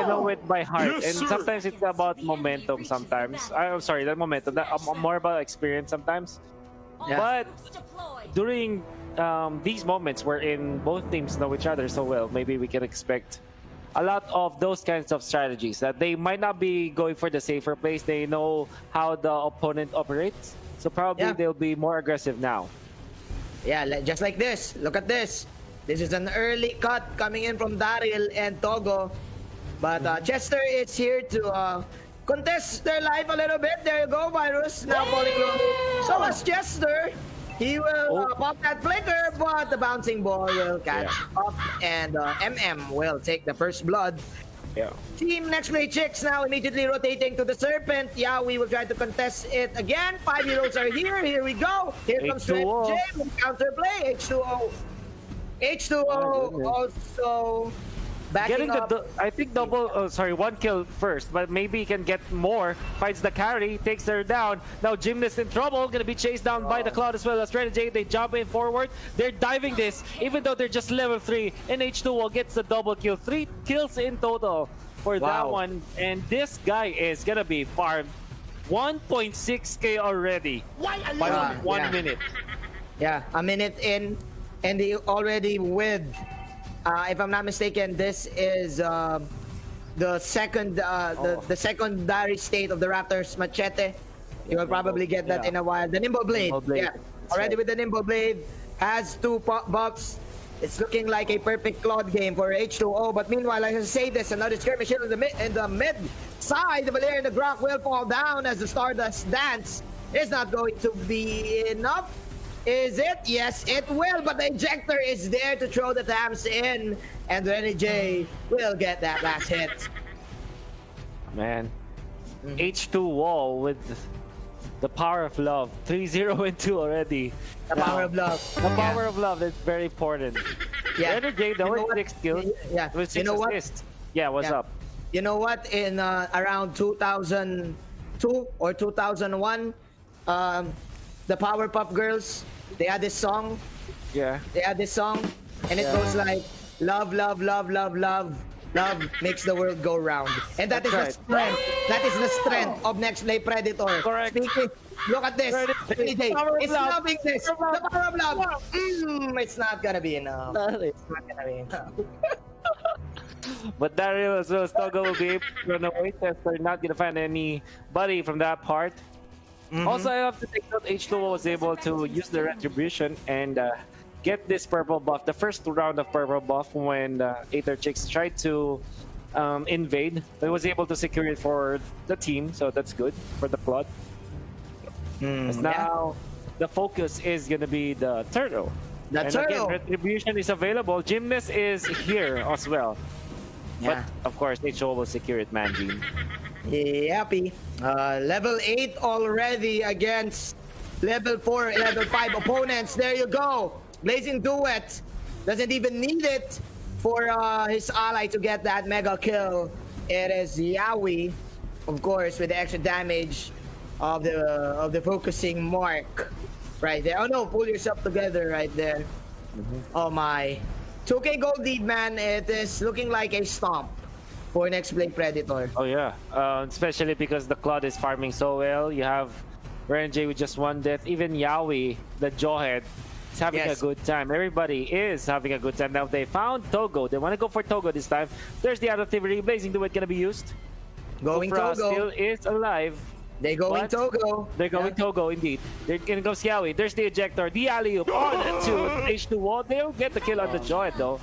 know it by heart, Yes, and sir. sometimes it's about momentum. Sometimes I'm sorry, that momentum. More about experience sometimes. Yeah. But during these moments wherein both teams know each other so well, maybe we can expect a lot of those kinds of strategies that they might not be going for the safer place. They know how the opponent operates, so probably Yeah. they'll be more aggressive now. Yeah, just like this. Look at this. This is an early cut coming in from Daryl and Togo. But Chester is here to contest their life a little bit. There you go, Virus. Now falling low. So as Chester, he will pop that flicker, but the bouncing ball will catch up, and MM will take the first blood. Yeah. Team Next Play Chicks now immediately rotating to the Serpent. Yeah, we will try to contest it again. 5-year-olds are here. Here we go. Here comes H2O. J with counterplay. H2O. H2O also backing Getting up. I think double, one kill first, but maybe he can get more. Finds the carry, takes her down. Now Gymnast in trouble, gonna be chased down by the Cloud as well as Renegade. They jump in forward. They're diving this, even though they're just level 3. And H2O gets the double kill. 3 kills in total for that one. And this guy is gonna be farmed 1.6k already by 1 minute. Yeah, a minute in, and they already with. If I'm not mistaken, this is the second, the secondary state of the Raptors Machete. You will probably get that in a while. The Nimble Blade, yeah, already with the Nimble Blade, has 2 buffs. It's looking like a perfect Claude game for H2O. But meanwhile, I say this, another skirmish in the mid side. The Valeria and the Grok will fall down as the Stardust Dance is not going to be enough. Is it? Yes, it will, but the ejector is there to throw the Tams in, and Renny J will get that last hit. Man, H2O with the power of love. 3-0 and 2 already. The power of love. The power of love is very important. Yeah. Renny J, the with 6 kills, Yeah. with 6 You know what? assists. Yeah, what's up? You know what? In around 2002 or 2001, the Powerpuff Girls, they had this song. Yeah. They had this song, and it goes like, love, love, love, love, love. Love makes the world go round. And that is the strength. That is the strength of Next Play Predator. Correct. Speaking, look at this. DJ, it's loving this. The power of love. It's not gonna be enough. It's not gonna be enough. But Daryl as well as Togo will be able to run away. They're not gonna find anybody from that part. Also, I have to take note, H2O was able to use the retribution and get this purple buff, the first round of purple buff when Aether Chicks tried to invade. But was able to secure it for the team, so that's good for the plot. Now, the focus is gonna be the turtle. The turtle. Again, retribution is available. Gymnast is here as well. Yeah. But of course, H2O will secure it, man. Yappy. Level 8 already against level 4, level 5 opponents. There you go. Blazing Duet doesn't even need it for his ally to get that mega kill. It is Yawi, of course, with the extra damage of the focusing mark right there. Oh no, pull yourself together right there. Oh my. 2k gold lead, man. It is looking like a stomp for Next Play Predator. Oh yeah, especially because the Cloud is farming so well. You have Renjay with just 1 death. Even Yawi, the Jawhead, is having a good time. Everybody is having a good time. Now they found Togo. They want to go for Togo this time. There's the adaptivity. Blazing Duet gonna be used. Going Kufra Togo. still is alive. They going Togo. They're going Togo indeed. They're gonna go Yawi. There's the ejector. The alley-oop on to H2O. They'll get the kill on the Jawhead though.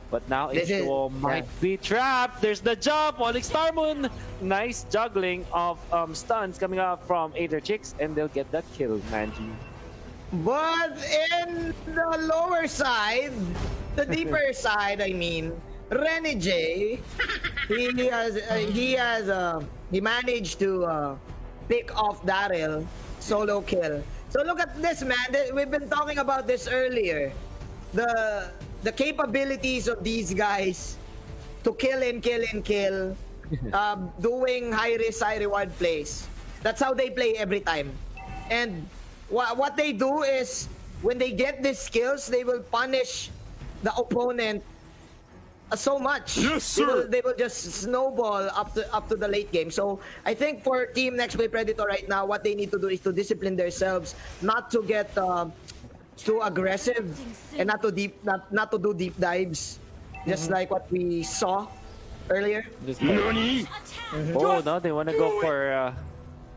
But now H2O might be trapped. There's the jump on Star Moon. Nice juggling of stuns coming out from Aether Chicks, and they'll get that kill, Manji. But in the lower side, the deeper side, I mean, Renny J, he managed to pick off Daryl, solo kill. So look at this, man. We've been talking about this earlier. The capabilities of these guys to kill and kill and kill, doing high risk, high reward plays. That's how they play every time. And what they do is when they get these skills, they will punish the opponent so much. Yes, sir. They will just snowball up to the late game. So I think for Team Next Play Predator right now, what they need to do is to discipline themselves, not to get too aggressive, and not to do deep dives, just like what we saw earlier. Just Nani? oh no, they want to go for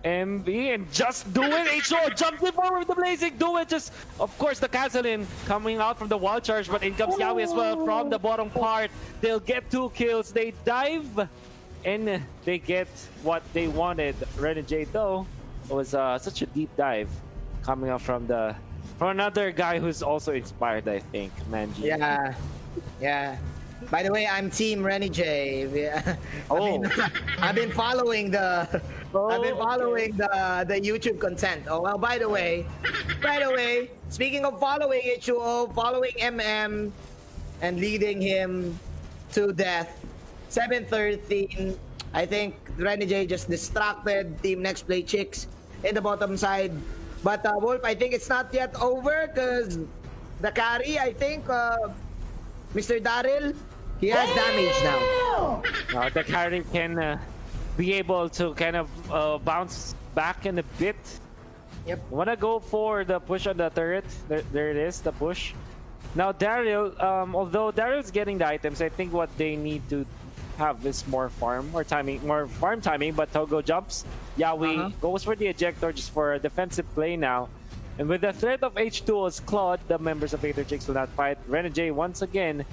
MB and just do it. H.O. jumps in forward with the blazing. Do it. Just of course the cancel in coming out from the wall charge, but in comes Yawi as well from the bottom part. They'll get 2 kills. They dive and they get what they wanted. Renegade though was such a deep dive coming out from another guy who's also inspired, I think, Manji. Yeah, yeah. By the way, I'm Team Renegade. Yeah. Oh. I've been following the okay. the YouTube content. Oh well. By the way, speaking of following H2O, following MM, and leading him to death. 7-13. I think Renegade just distracted Team Next Play Chicks in the bottom side. But Wolf, I think it's not yet over because the carry, I think, Mr. Daryl, he has damage now. The carry can be able to kind of bounce back in a bit. Yep. Wanna go for the push on the turret. There it is, the push. Now Daryl, although Daryl's getting the items, I think what they need to have is more farm timing, but Togo jumps. Yawi goes for the ejector just for a defensive play now. And with the threat of H2O's Claude, the members of Aether Chicks will not fight. Renegade once again,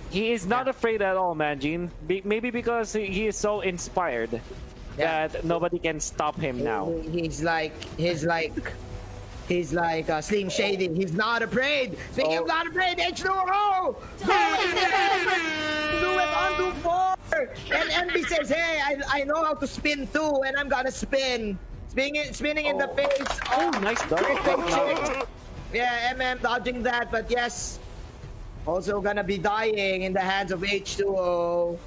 he is not afraid at all, Manjin. Maybe because he is so inspired that nobody can stop him now. He's like Slim Shady. He's not afraid. Speaking of not afraid, H2O! Do it on 4. And MB says, hey, I know how to spin too, and I'm gonna spin. Spinning in the face. Oh, nice dodge. Yeah, MM dodging that, but yes. Also gonna be dying in the hands of H2O.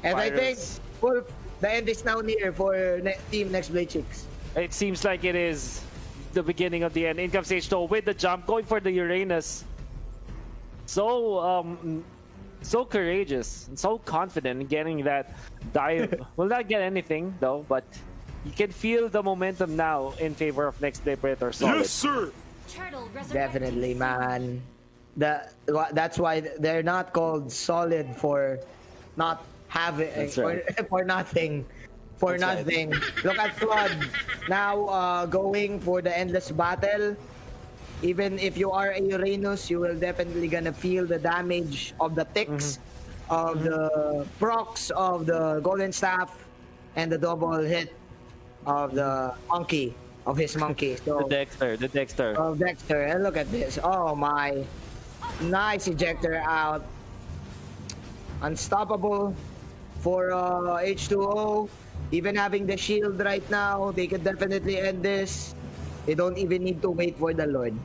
And I think well, the end is now near for Team Next Play Chicks. It seems like it is the beginning of the end. In comes H2O with the jump, going for the Uranus. So courageous and so confident in getting that dive. Will not get anything though, but you can feel the momentum now in favor of Next Play Predator Solid. Yes, sir. Definitely, man. That's why they're not called solid for not having for nothing. For That's nothing. Look at Claude now going for the endless battle. Even if you are a Uranus, you will definitely gonna feel the damage of the ticks, of the procs of the golden staff, and the double hit of the monkey, of his monkey. So, the Dexter. of Dexter. And look at this. Oh my. Nice ejector out. Unstoppable for H2O. Even having the shield right now, they could definitely end this. They don't even need to wait for the Lord.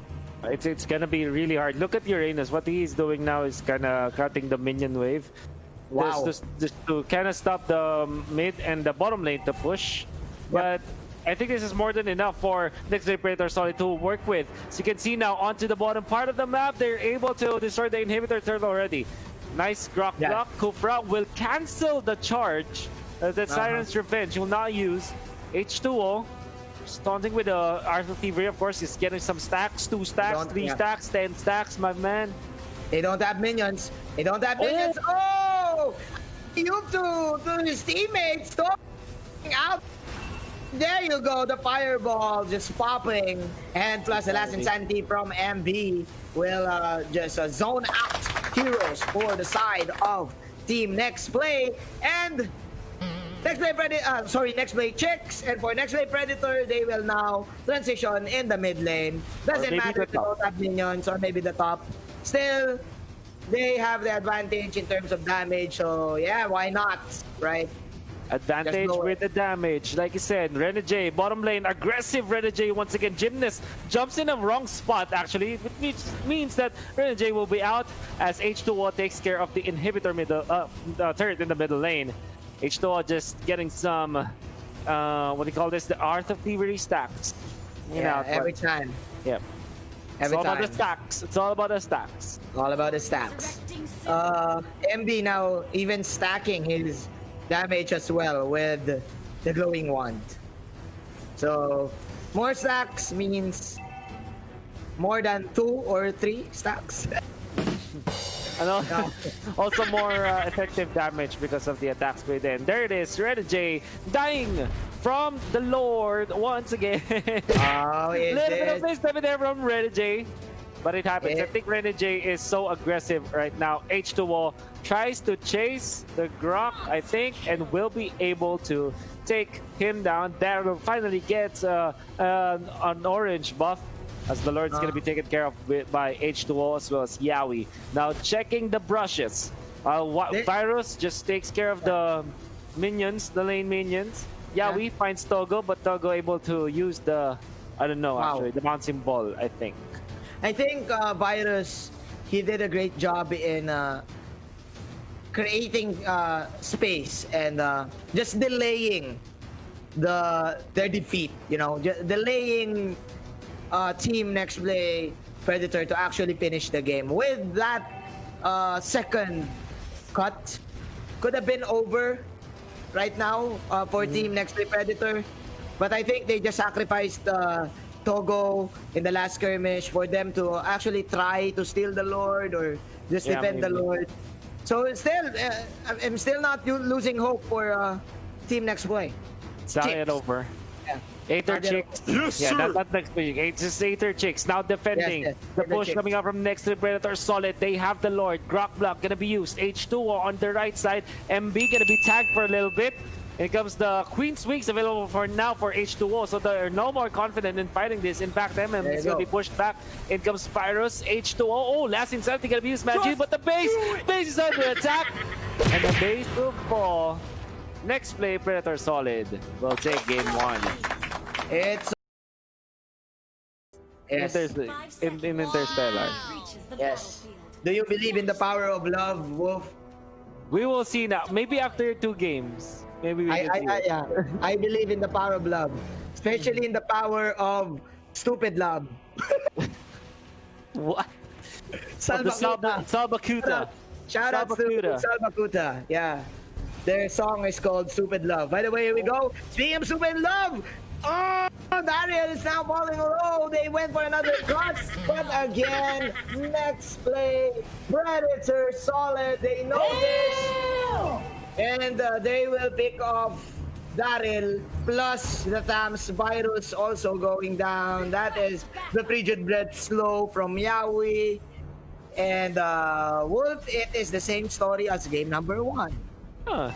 It's gonna be really hard. Look at Uranus. What he's doing now is kind of cutting the minion wave. Wow. Just to kind of stop the mid and the bottom lane to push. But I think this is more than enough for Next Play Predator Solid to work with. So you can see now onto the bottom part of the map, they're able to destroy the inhibitor turret already. Nice Grok block. Kufra will cancel the charge. That Siren's Revenge will not use. H2O taunting with the Art of Thievery, of course, is getting some stacks, 2 stacks, 3 stacks, 10 stacks, my man. They don't have minions. They don't have minions. Oh! You to his teammates. Throwing out. There you go. The fireball just popping. And plus the last insanity from MB will just zone out heroes for the side of Team Next Play. And Next Play Chicks, and for Next Play Predator, they will now transition in the mid lane. Doesn't matter if they don't have minions or maybe the top. Still, they have the advantage in terms of damage, so yeah, why not, right? Advantage with the damage. Like you said, Renegade, bottom lane, aggressive Renegade once again. Gymnast jumps in a wrong spot actually, which means that Renegade will be out as H2O takes care of the inhibitor turret in the middle lane. H2O just getting some, what do you call this? The Art of Thievery stacks. Yeah, every time. Yep. It's Every all about time. the stacks. It's all about the stacks. All about the stacks. MB now even stacking his damage as well with the glowing wand. So more stacks means more than 2 or 3 stacks. And also more effective damage because of the attack speed. And there it is, Red J dying from the Lord once again. Oh, is Little bit of this? place there from Red J. But it happens. I think Red J is so aggressive right now. H2O tries to chase the Grok, I think, and will be able to take him down. Daryl finally gets an orange buff, as the Lord's going to be taken care of by H2O as well as Yawi. Now checking the brushes. Virus just takes care of the minions, the lane minions. Yawi finds Togo, but Togo able to use the, I don't know, actually, the bouncing ball, I think. I think Virus, he did a great job in creating space and just delaying their defeat. You know, delaying Team Next Play Predator to actually finish the game. With that second cut, could have been over right now for Team Next Play Predator, but I think they just sacrificed Togo in the last skirmish for them to actually try to steal the Lord or just defend the Lord. So still, I'm still not losing hope for Team Next Play. It's not yet over. Yeah. Aether Chicks. Yes, Yeah, sir. not next week. It's just Aether Chicks now defending. Yes, The Aether push Chicks. coming out from next to Predator solid. They have the Lord. Grok block gonna be used. H2O on the right side. MB gonna be tagged for a little bit. Here comes the Queen's Wings available for now for H2O, so they're no more confident in fighting this. In fact, MM is going to be pushed back. In comes Virus, H2O. Oh, last insanity going to be used, Magic, but the base is under attack. And the base will fall. Next play, Predator Solid will take game 1. It's yes. In Interstellar. Yes. Do you believe in the power of love, Wolf? We will see now. Maybe after 2 games. Maybe we can see it. Yeah. I believe in the power of love, especially in the power of stupid love. What? Salvakuta. Salvakuta. Shout out to Salvakuta. Salvakuta. Yeah. Their song is called Stupid Love. By the way, here we go. Speaking of Stupid Love, oh, Dariel is now falling low. They went for another cut, but again, next play, Predator Solid. They know this. And they will pick off Daryl, plus the Thames Virus also going down. That is the Frigid Breath Slow from Yawi. And Wolf, it is the same story as game number 1. Huh.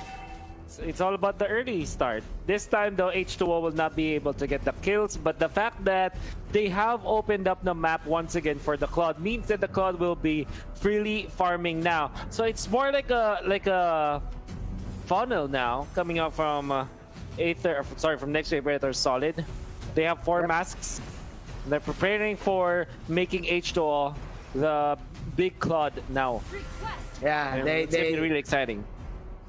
It's all about the early start. This time, though, H2O will not be able to get the kills, but the fact that they have opened up the map once again for the Cloud means that the Cloud will be freely farming now. So it's more like a funnel now coming out from from Next Wave Predator Solid. They have 4 masks. They're preparing for making H2O the big Cloud now. Yeah, It's gonna be really exciting.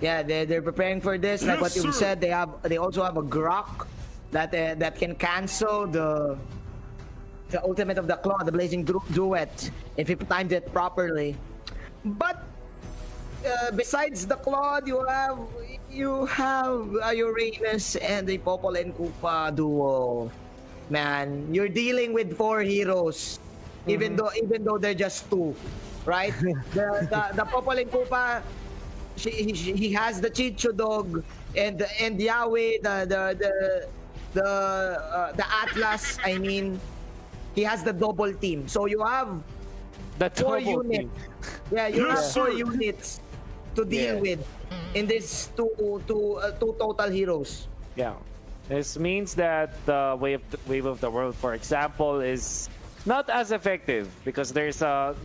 Yeah, they're preparing for this. Like what you said, they also have a Grok that can cancel the ultimate of the Claw, the Blazing Duet, if you timed it properly. But besides the Claude, you have a Uranus and the Popol and Koopa duo. Man, you're dealing with 4 heroes, even though they're just 2, right? the Popol and Koopa, he has the Chicho Dog and Yahweh, the Atlas. I mean, he has the double team. So you have The 4 double units. team. Yeah, you have Yes, 4 sir. units to deal with in this two total heroes. Yeah. This means that the wave of the world, for example, is not as effective because there's a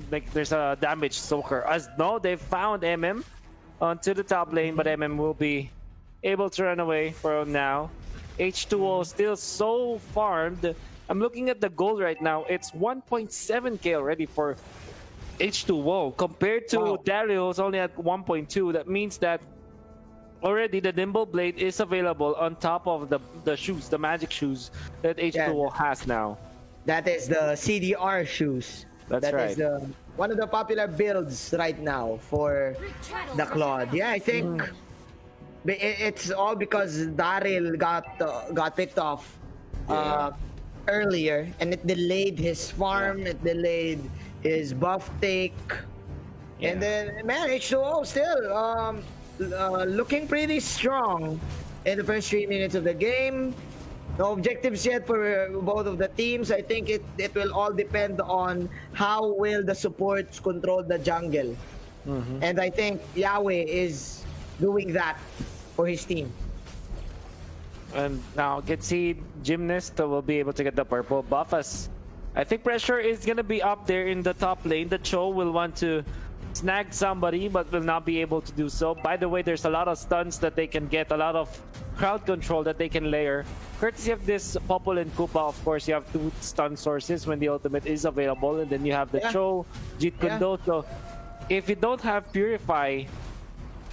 damage soaker. As no, they found MM onto the top lane, but MM will be able to run away for now. H2O still so farmed. I'm looking at the gold right now. It's 1.7k already for H2O compared to Dario, who's only at 1.2. That means that already the Nimble Blade is available on top of the shoes, the magic shoes that H2O has now. That is the CDR shoes. That's That right. is the one of the popular builds right now for the Claude. Yeah, I think it's all because Daryl got picked off Yeah. earlier, and it delayed his farm. It delayed his buff take, and then man, H2O still looking pretty strong in the first 3 minutes of the game. No objectives yet for both of the teams. I think it will all depend on how will the supports control the jungle. And I think Yahweh is doing that for his team. And now Gitsi Gymnast will be able to get the purple buff as I think pressure is gonna be up there in the top lane. The Cho will want to snag somebody but will not be able to do so. By the way, there's a lot of stuns that they can get, a lot of crowd control that they can layer. Courtesy of this Popol and Koopa, of course, you have 2 stun sources when the ultimate is available, and then you have the Cho, Jeet Kundo. So if you don't have Purify,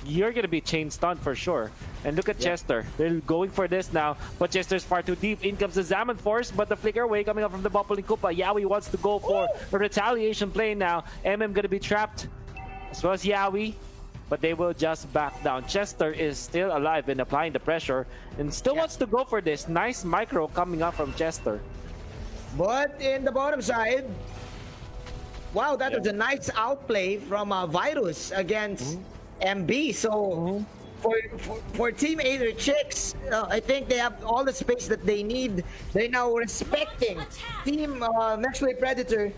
you're gonna be chain stunned for sure. And look at Chester. They're going for this now, but Chester's far too deep. In comes the Zaman Force, but the flicker away coming up from the Popol and Koopa. Yawi wants to go for a retaliation play now. gonna be trapped, as well as Yawi, but they will just back down. Chester is still alive and applying the pressure and still wants to go for this. Nice micro coming up from Chester. But in the bottom side, wow, that was a nice outplay from Virus against MB. So for Team Aether Chicks, I think they have all the space that they need. They're now respecting Team Mlbb Predator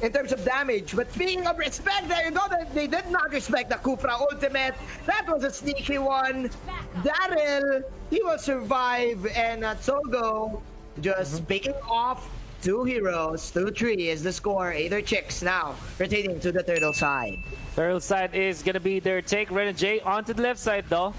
in terms of damage. But speaking of respect, there you go. They did not respect the Kufra ultimate. That was a sneaky one. Daryl, he will survive, and Togo just picking off 2 heroes. 2-3 is the score. Aether Chicks now rotating to the turtle side. Turtle side is gonna be their take. Renegade onto the left side though.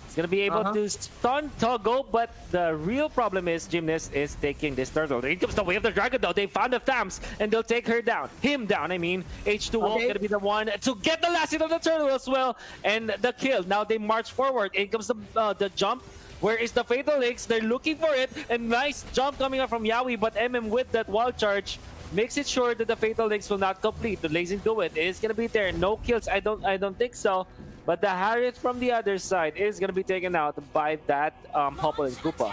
It's gonna be able to stun Togo, but the real problem is Gymnast is taking this turtle. Here comes the way of the dragon though. They found the Thams and they'll take her down. Him down, I mean. H2O gonna be the one to get the last hit of the turtle as well. And the kill. Now they march forward. In comes the jump. Where is the Fatal Links? They're looking for it. And nice jump coming up from Yawi, but with that wall charge makes it sure that the Fatal Links will not complete. The Blazing Duet is gonna be there. No kills, I don't think so. But the Harriet from the other side is gonna be taken out by that Popol and Koopa.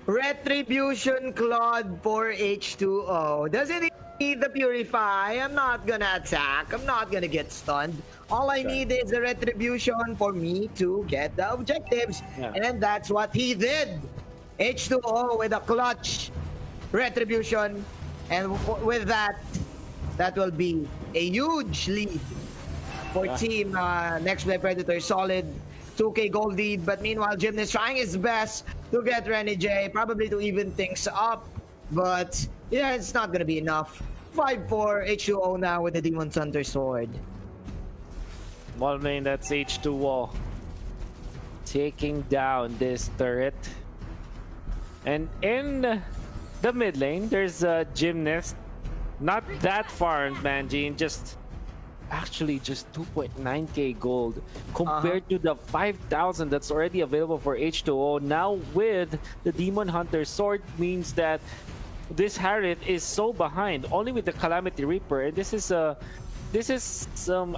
Retribution Claude for H2O. Doesn't need the Purify. I'm not gonna attack. I'm not gonna get stunned. All I need is the Retribution for me to get the objectives. And that's what he did. H2O with a clutch Retribution. And with that, that will be a huge lead for Team Mlbb Predator. Solid 2K gold lead, but meanwhile Gymnast trying his best to get Renegade, probably to even things up, but yeah, it's not gonna be enough. 5-4 H2O now with the Demon Hunter sword. Well, man, that's H2O taking down this turret. And in the mid lane, there's a Gymnast. Not that far, Manjin, actually just 2.9k gold compared to the 5,000 that's already available for H2O. Now with the Demon Hunter sword means that this Harriet is so behind only with the Calamity Reaper, and this is a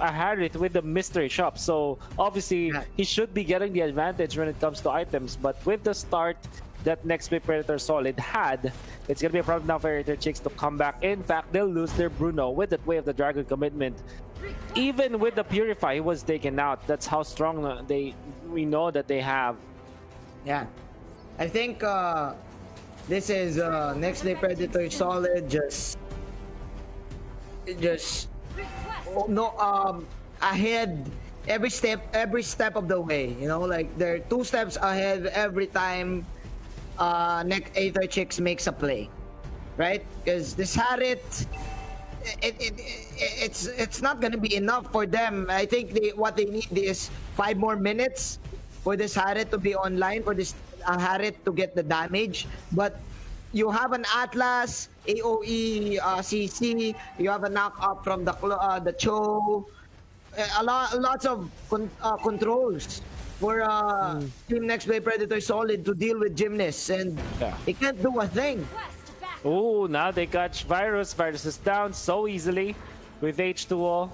Harriet with the mystery shop, so obviously he should be getting the advantage when it comes to items. But with the start that Mlbb Predator Solid had, it's gonna be a problem now for Aether Chicks to come back. In fact, they'll lose their Bruno with that Way of the Dragon commitment. Even with the Purify, he was taken out. That's how strong we know that they have. Yeah, I think this is Mlbb Predator Solid just ahead every step of the way. You know, like they're 2 steps ahead every time Aether Chicks makes a play, right? Because this Harriet, it's not gonna be enough for them. I think what they need is 5 more minutes for this Harriet to be online, for this Harriet to get the damage. But you have an Atlas, AOE, CC, you have a knock up from the Cho, lots of controls for Team Mlbb Predator Solid to deal with Gymnasts, and he can't do a thing. Oh, now they catch Virus. Virus is down so easily with H2O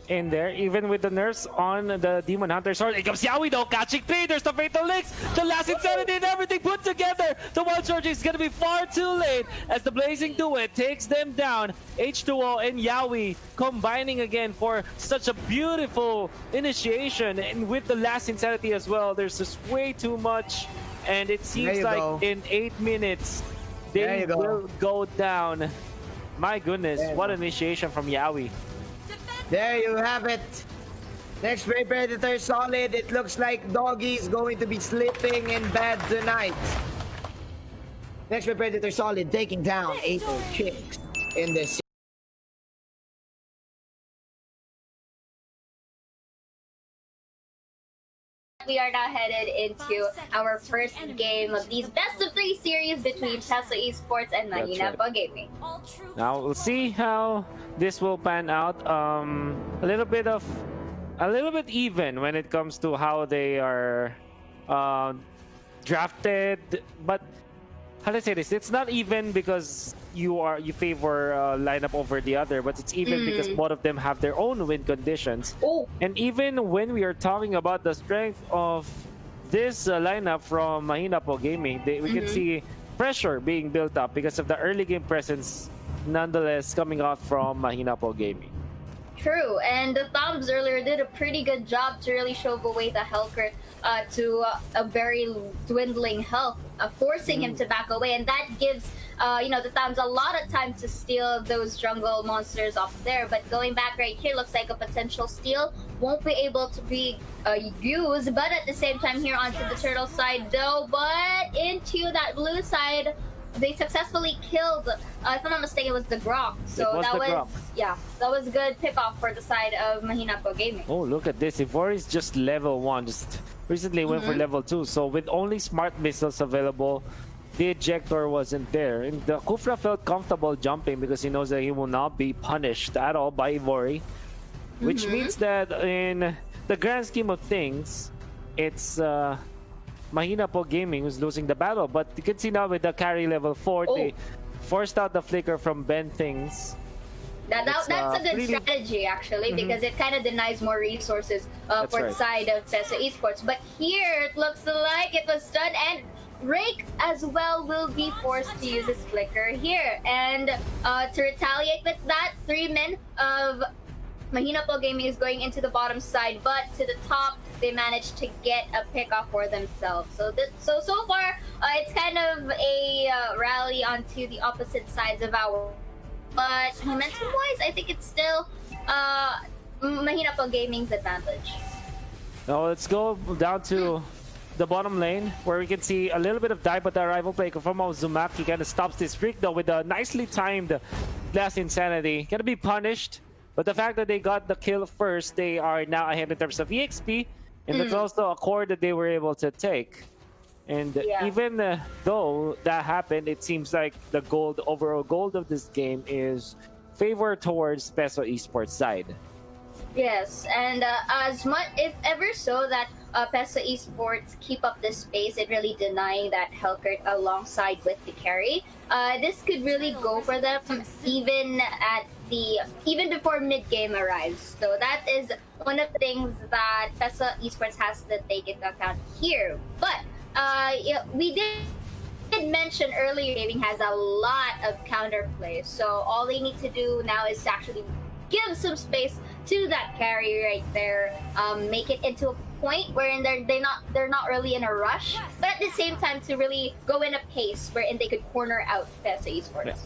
in there, even with the nerfs on the Demon Hunter sword. Here comes Yawi though, catching three. There's the Fatal Links, the last Insanity and everything put together. The Wild Charge is gonna be far too late as the Blazing Duet takes them down. H2O and Yawi combining again for such a beautiful initiation, and with the last Insanity as well. There's just way too much, and it seems like in 8 minutes they will go down. My goodness, what initiation from Yawi. There you have it. Next Prey Predator solid. It looks like Doggy's going to be sleeping in bed tonight. Next Prey Predator solid taking down 8 chicks in this. We are now headed into our first game of these best of 3 series between Peso Esports and Mlbb Gaming. Now we'll see how this will pan out. A little bit even when it comes to how they are drafted, but how to say this? It's not even because you favor lineup over the other, but it's even because both of them have their own win conditions. And even when we are talking about the strength of this lineup from Mlbb Gaming, we can see pressure being built up because of the early game presence, nonetheless coming out from Mlbb Gaming. True, and the Thumbs earlier did a pretty good job to really shove away the Hellcurt to a very dwindling health, forcing him to back away, and that gives the Thumbs a lot of time to steal those jungle monsters off there. But going back right here, looks like a potential steal won't be able to be used, but at the same time here onto the turtle side though, but into that blue side, they successfully killed, if I'm not mistaken, it was the Grok. So that was a good pick off for the side of Mlbb Gaming. Oh, look at this. Ivori's just level 1, just recently went for level 2. So with only smart missiles available, the ejector wasn't there. And the Kufra felt comfortable jumping because he knows that he will not be punished at all by Ivori. Which means that in the grand scheme of things, it's Mlbb Gaming who's losing the battle, but you can see now with the carry level 4, they forced out the flicker from Ben Things. That's a good strategy actually, because it kind of denies more resources for the side of Peso Esports. But here it looks like it was stunned, and Rake as well will be forced to use his flicker here. And to retaliate with that, 3 men of Mlbb Gaming is going into the bottom side, but to the top, they managed to get a pick off for themselves. So far, it's kind of a rally onto the opposite sides of our. But momentum-wise, I think it's still Mlbb Gaming's advantage. Now let's go down to the bottom lane, where we can see a little bit of dive, but the arrival play from Uzumaki kind of stops this streak though with a nicely timed last Insanity. Gonna be punished. But the fact that they got the kill first, they are now ahead in terms of EXP, and that's also a core that they were able to take. And even though that happened, it seems like the overall gold of this game is favor towards Peso Esports side. Yes, and as much, if ever so, that Peso Esports keep up this pace and really denying that Hellcurt alongside with the carry, this could really go for them even before mid game arrives. So that is one of the things that Peso Esports has to take into account here. But we did mention earlier, gaming has a lot of counterplay. So all they need to do now is to actually give some space to that carry right there, make it into a point wherein they're not really in a rush, but at the same time to really go in a pace wherein they could corner out Peso Esports.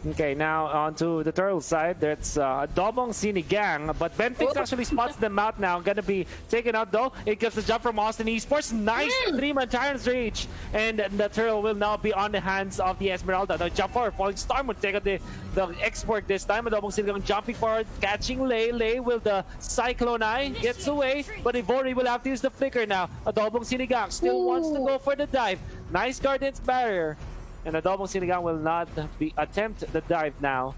Okay, now on to the turtle side. That's Dobong Sinigang, but Bentix actually spots them out now. Gonna be taken out though. It gets the jump from Austin Esports. Nice 3-man Tyrant's Reach. And the turtle will now be on the hands of the Esmeralda. The jump forward, Falling Star will take out the export this time. Dobong Sinigang jumping forward, catching Lei. Lei with the Cyclone Eye, gets away, but Ivori will have to use the flicker now. Dobong Sinigang still wants to go for the dive. Nice Guardian's Barrier. And Adobong Sinigang will not attempt the dive now,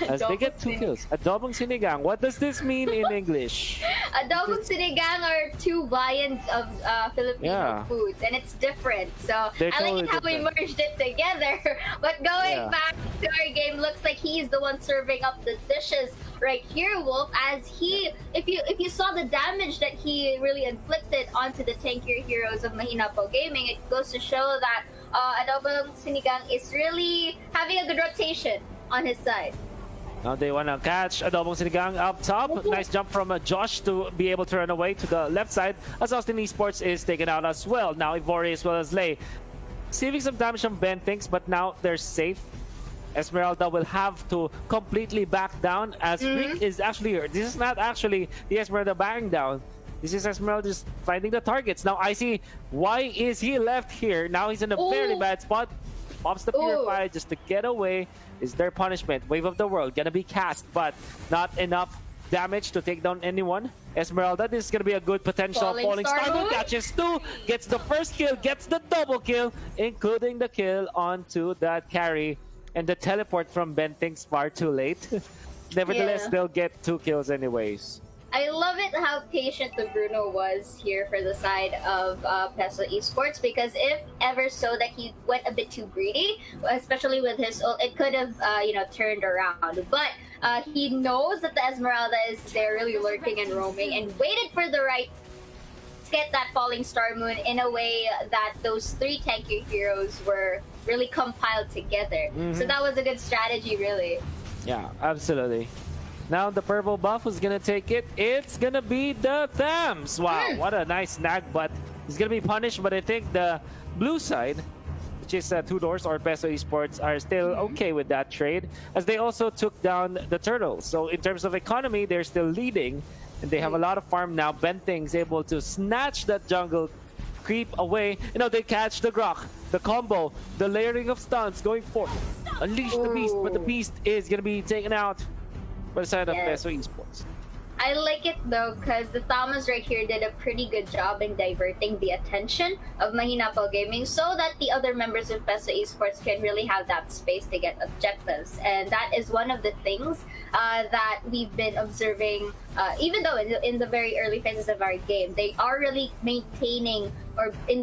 as they get 2 kills. Adobong Sinigang, what does this mean in English? Adobong sinigang are two viands of Filipino foods, and it's different. So They're I like totally it how we different. merged it together. But going back to our game, looks like he's the one serving up the dishes right here, Wolf. As he, if you saw the damage that he really inflicted onto the tankier heroes of Mahina Po Gaming, it goes to show that Adobong Sinigang is really having a good rotation on his side. Now they want to catch Adobong Sinigang up top. Nice jump from Josh to be able to run away to the left side as Austin Esports is taken out as well. Now Ivory as well as Lay receiving some damage from Ben Thinks, but now they're safe. Esmeralda will have to completely back down as Rick is actually here. This is not actually the Esmeralda backing down. This is Esmeralda just finding the targets. Now I see why is he left here. Now he's in a very bad spot. Pops the Purify just to get away. Is their punishment. Wave of the World gonna be cast, but not enough damage to take down anyone. Esmeralda, this is gonna be a good potential falling star move. Catches two, gets the first kill, gets the double kill, including the kill onto that carry. And the teleport from Benting's far too late. Nevertheless, they'll get 2 kills anyways. I love it how patient the Bruno was here for the side of Peso Esports, because if ever so that he went a bit too greedy, especially with his ult, it could have turned around. But he knows that the Esmeralda is there really lurking and roaming, and waited for the right to get that falling star moon in a way that those 3 tanky heroes were really compiled together. So that was a good strategy, really. Yeah, absolutely. Now the purple buff who's gonna take it. It's gonna be the Thams. Wow, what a nice snag, but he's gonna be punished. But I think the blue side, which is 2 doors or Peso Esports, are still okay with that trade, as they also took down the turtles. So in terms of economy, they're still leading, and they have a lot of farm now. Benting's able to snatch that jungle creep away. They catch the Grok, the combo, the layering of stuns going forth. Unleash the beast, but the beast is gonna be taken out by the side of Peso Esports. I like it though, because the Thomas right here did a pretty good job in diverting the attention of Mahina Po Gaming, so that the other members of Peso Esports can really have that space to get objectives. And that is one of the things that we've been observing, even though in the very early phases of our game, they are really maintaining or in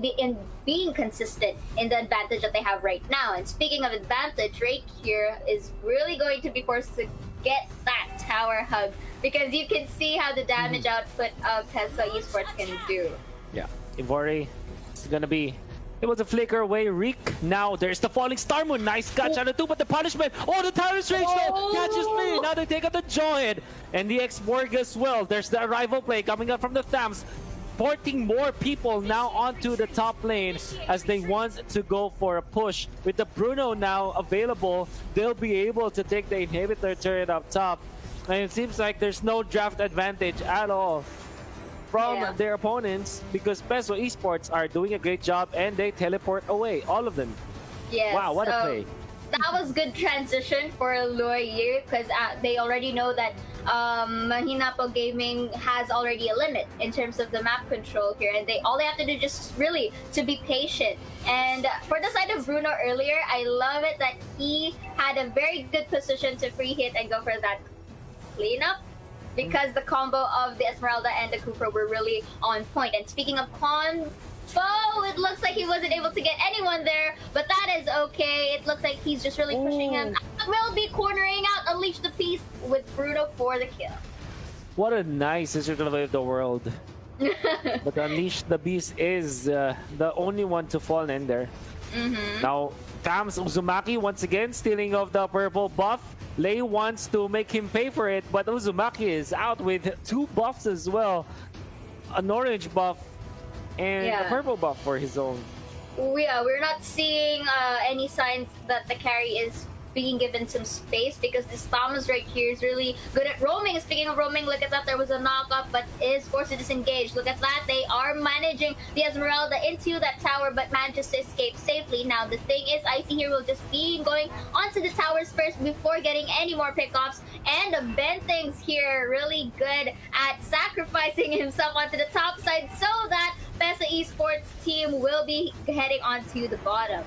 being consistent in the advantage that they have right now. And speaking of advantage, right here is really going to be forced to get that tower hug, because you can see how the damage output of Peso Esports can do. Yeah, Ivory is gonna be able to flicker away Reek. Now there's the falling star moon. Nice catch out of 2, but the punishment. The Tyrant's Rage though catches 3. Now they take out the Joid and the X-Borg as well. There's the arrival play coming up from the Thams, porting more people now onto the top lane as they want to go for a push. With the Bruno now available, they'll be able to take the inhibitor turret up top. And it seems like there's no draft advantage at all from their opponents, because Peso Esports are doing a great job and they teleport away, all of them. Yes, wow, what a play. That was good transition for Loyer, because they already know that Mahina Po Gaming has already a limit in terms of the map control here, and all they have to do just really to be patient. And for the side of Bruno earlier, I love it that he had a very good position to free hit and go for that cleanup, because the combo of the Esmeralda and the Cooper were really on point. And speaking of combo, it looks like he wasn't able to get anyone there, but that is okay. It looks like he's just really pushing him. Mlbb cornering out, unleash the beast with Bruno for the kill. What a nice Digital Wave of the world. But Unleash the Beast is the only one to fall in there. Now, Tams Uzumaki once again stealing of the purple buff. Lei wants to make him pay for it, but Uzumaki is out with 2 buffs as well. An orange buff and a purple buff for his own. We're not seeing any signs that the carry is being given some space, because this Thomas right here is really good at roaming. Speaking of roaming, look at that, there was a knock-up, but is forced to disengage. Look at that, they are managing the Esmeralda into that tower, but manages to escape safely. Now the thing is, Icy here will just be going onto the towers first before getting any more pickoffs, and Ben Things here really good at sacrificing himself onto the top side so that Peso Esports team will be heading onto the bottom.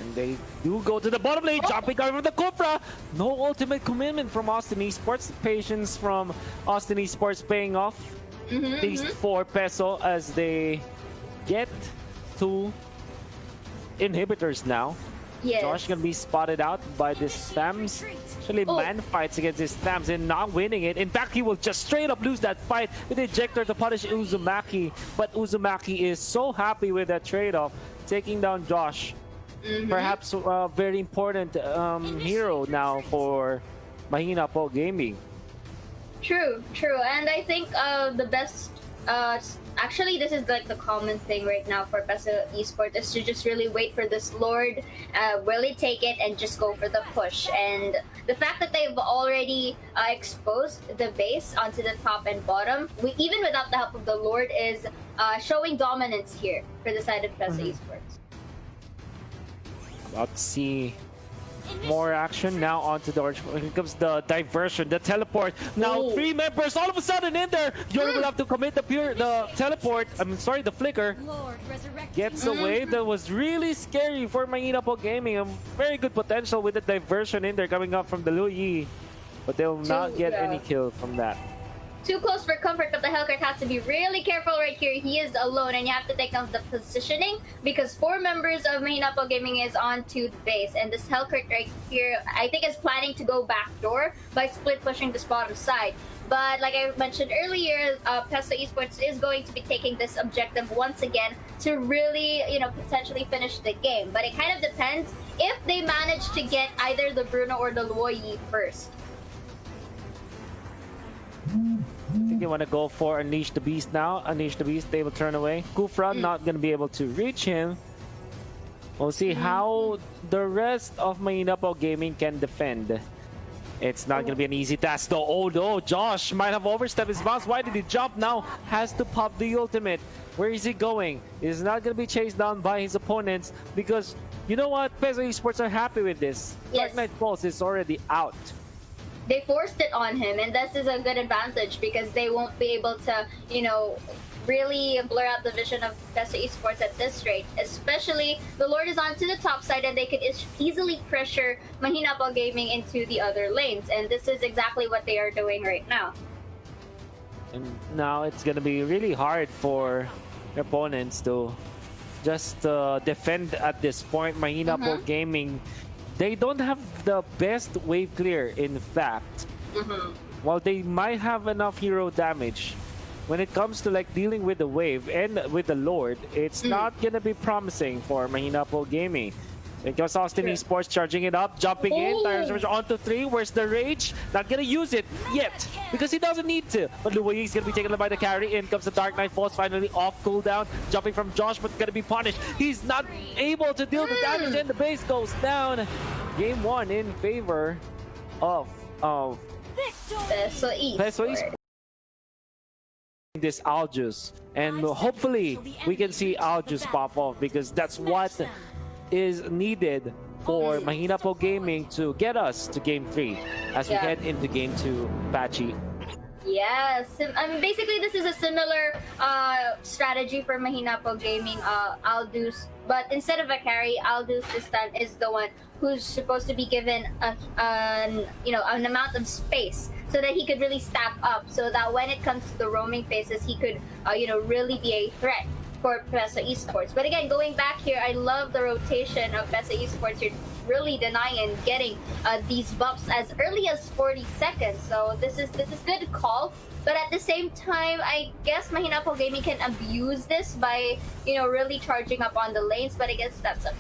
And they do go to the bottom lane, jumping over the Cupra. No ultimate commitment from Austin Esports. Patience from Austin Esports paying off. at least 4 peso as they get 2 inhibitors now. Yes. Josh gonna be spotted out by the Stams. Actually, man fights against his Stams and not winning it. In fact, he will just straight up lose that fight with the ejector to punish Uzumaki. But Uzumaki is so happy with that trade-off, taking down Josh. Perhaps a very important hero now for Mahina Po Gaming. True, and I think the best, actually this is like the common thing right now for PESA Esports is to just really wait for this Lord, really take it and just go for the push. And the fact that they've already exposed the base onto the top and bottom, even without the help of the Lord, is showing dominance here for the side of PESA Esports. About to see more action now onto the orange. Here comes the diversion, the teleport. Now 3 members all of a sudden in there. Yori will have to commit the teleport. The flicker gets away. That was really scary for Mahina Po Gaming. A very good potential with the diversion in there coming up from the Luyi, but they will not get any kill from that. Too close for comfort, but the Hellcurt has to be really careful right here. He is alone, and you have to take note of the positioning because 4 members of Mahina Po Gaming is onto the base, and this Hellcurt right here, I think, is planning to go backdoor by split pushing this bottom side. But like I mentioned earlier, PESA Esports is going to be taking this objective once again to really, potentially finish the game. But it kind of depends if they manage to get either the Bruno or the Luoyi first. I think they want to go for Unleash the Beast now. Unleash the Beast, they will turn away. Kufra not going to be able to reach him. We'll see how the rest of Mahina Po Gaming can defend. It's not going to be an easy task though. Oh no, Josh might have overstepped his bounds. Why did he jump now? Has to pop the ultimate. Where is he going? He's not going to be chased down by his opponents because, you know what? PESA Esports are happy with this. Yes. Dark Knight Pulse is already out. They forced it on him, and this is a good advantage because they won't be able to, really blur out the vision of PESA Esports at this rate. Especially, the Lord is onto the top side, and they could easily pressure Mahina Po Gaming into the other lanes, and this is exactly what they are doing right now. And now it's going to be really hard for their opponents to just defend at this point. Mahina Po Gaming, they don't have the best wave clear, in fact. While they might have enough hero damage, when it comes to like dealing with the wave and with the Lord, it's not gonna be promising for Mahina Po Gaming. Because Austin Esports charging it up, jumping in, Tires onto 3. Where's the rage? Not gonna use it yet because he doesn't need to. But Luoyi is gonna be taken by the carry. In comes the Dark Knight Falls, finally off cooldown, jumping from Josh, but gonna be punished. He's not able to deal the damage, and the base goes down. Game 1 in favor of PESA Esports. This Aljus, and hopefully we can see Aljus pop off because that's what is needed for Mahina Po Gaming to get us to Game 3 as we head into Game 2, Patchy. Yes, basically this is a similar strategy for Mahina Po Gaming. Aldous, but instead of a carry, Aldous this time is the one who's supposed to be given an amount of space so that he could really stack up, so that when it comes to the roaming phases, he could really be a threat for PESA Esports. But again, going back here, I love the rotation of PESA Esports. You're really denying and getting these buffs as early as 40 seconds. So this is good call. But at the same time, I guess Mahina Po Gaming can abuse this by really charging up on the lanes. But I guess that's a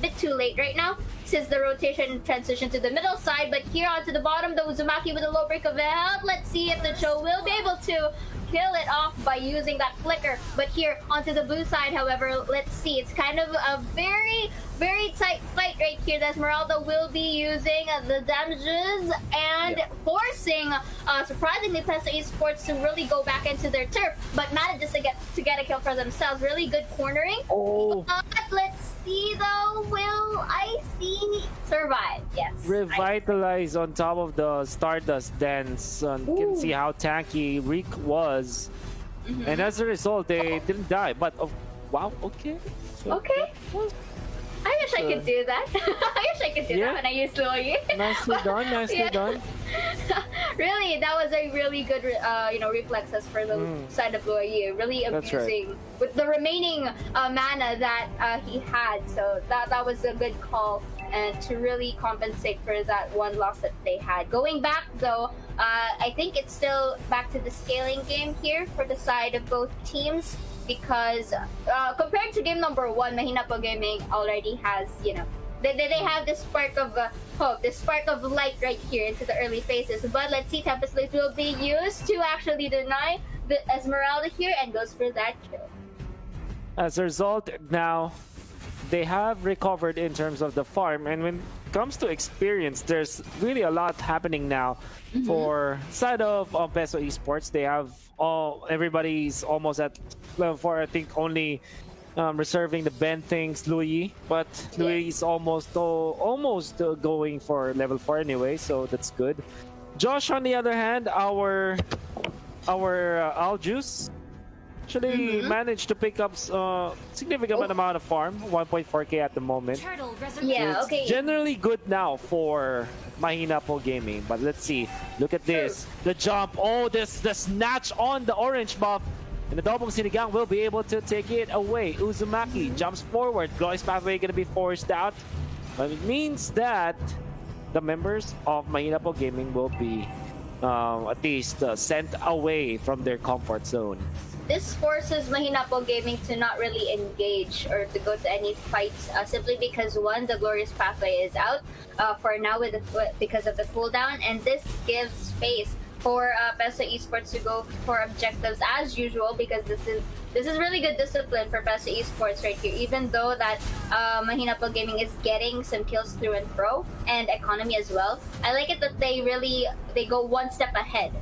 bit too late right now since the rotation transitioned to the middle side. But here onto the bottom, the Uzumaki with a low break of health. Let's see if the Cho will be able to kill it off by using that flicker. But here onto the blue side, however, let's see. It's kind of a very, very tight fight right here. The Esmeralda will be using the damages and forcing, surprisingly, PESA Esports to really go back into their turf, but manages to get a kill for themselves. Really good cornering. Let's see though. Will I see survive? Yes. Revitalize on top of the Stardust Dance. You can see how tanky Reek was. And as a result, they didn't die. But wow, okay. Okay. I wish I could do that. I wish I could do that when I used Luoyi. Nicely done, nicely done. Really, that was a really good, reflexes for the side of Luoyi. Really abusing with the remaining mana that he had. So that was a good call, and to really compensate for that one loss that they had. Going back though, I think it's still back to the scaling game here for the side of both teams, because compared to game number 1, Mahina Po Gaming already has, they have this spark of hope, this spark of light right here into the early phases. But let's see, Tempest Blaze will be used to actually deny the Esmeralda here and goes for that kill. As a result, now they have recovered in terms of the farm, and when it comes to experience, there's really a lot happening now for side of Peso Esports. They have everybody's almost at level 4. I think only reserving the Ben things, Louis, but Louis is almost going for level 4 anyway, so that's good. Josh, on the other hand, our Aljuice actually managed to pick up significant amount of farm, 1.4k at the moment. Yeah, it's okay. generally good now for Mahina Po Gaming, but let's see. Look at this, the jump. Oh, the snatch on the orange buff. And the double Sinigang will be able to take it away. Uzumaki jumps forward. Glorious Pathway going to be forced out. But it means that the members of Mahina Po Gaming will be at least sent away from their comfort zone. This forces Mahina Po Gaming to not really engage or to go to any fights, simply because one, the Glorious Pathway is out for now because of the cooldown, and this gives space for Peso Esports to go for objectives as usual, because this is really good discipline for Peso Esports right here. Even though that Mahina Po Gaming is getting some kills through and fro and economy as well, I like it that they go one step ahead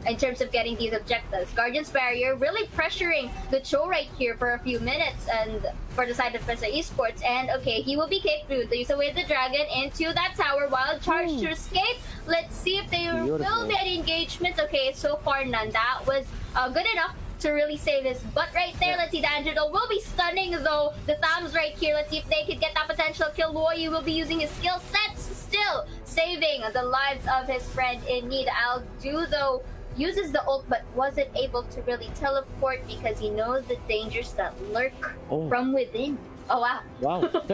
in terms of getting these objectives. Guardian's Barrier really pressuring the Cho right here for a few minutes, and for the side of Peso Esports. And okay, he will be kicked through. They use away the dragon into that tower. Wild charge to escape. Let's see if they will be any engagements. Okay, so far none. That was good enough to really save his butt right there. Let's see, the Angelo will be stunning though the Thams right here. Let's see if they could get that potential kill. Luoyi will be using his skill sets, still saving the lives of his friend in need. Aldu though uses the ult, but wasn't able to really teleport because he knows the dangers that lurk from within. Oh wow! Wow, that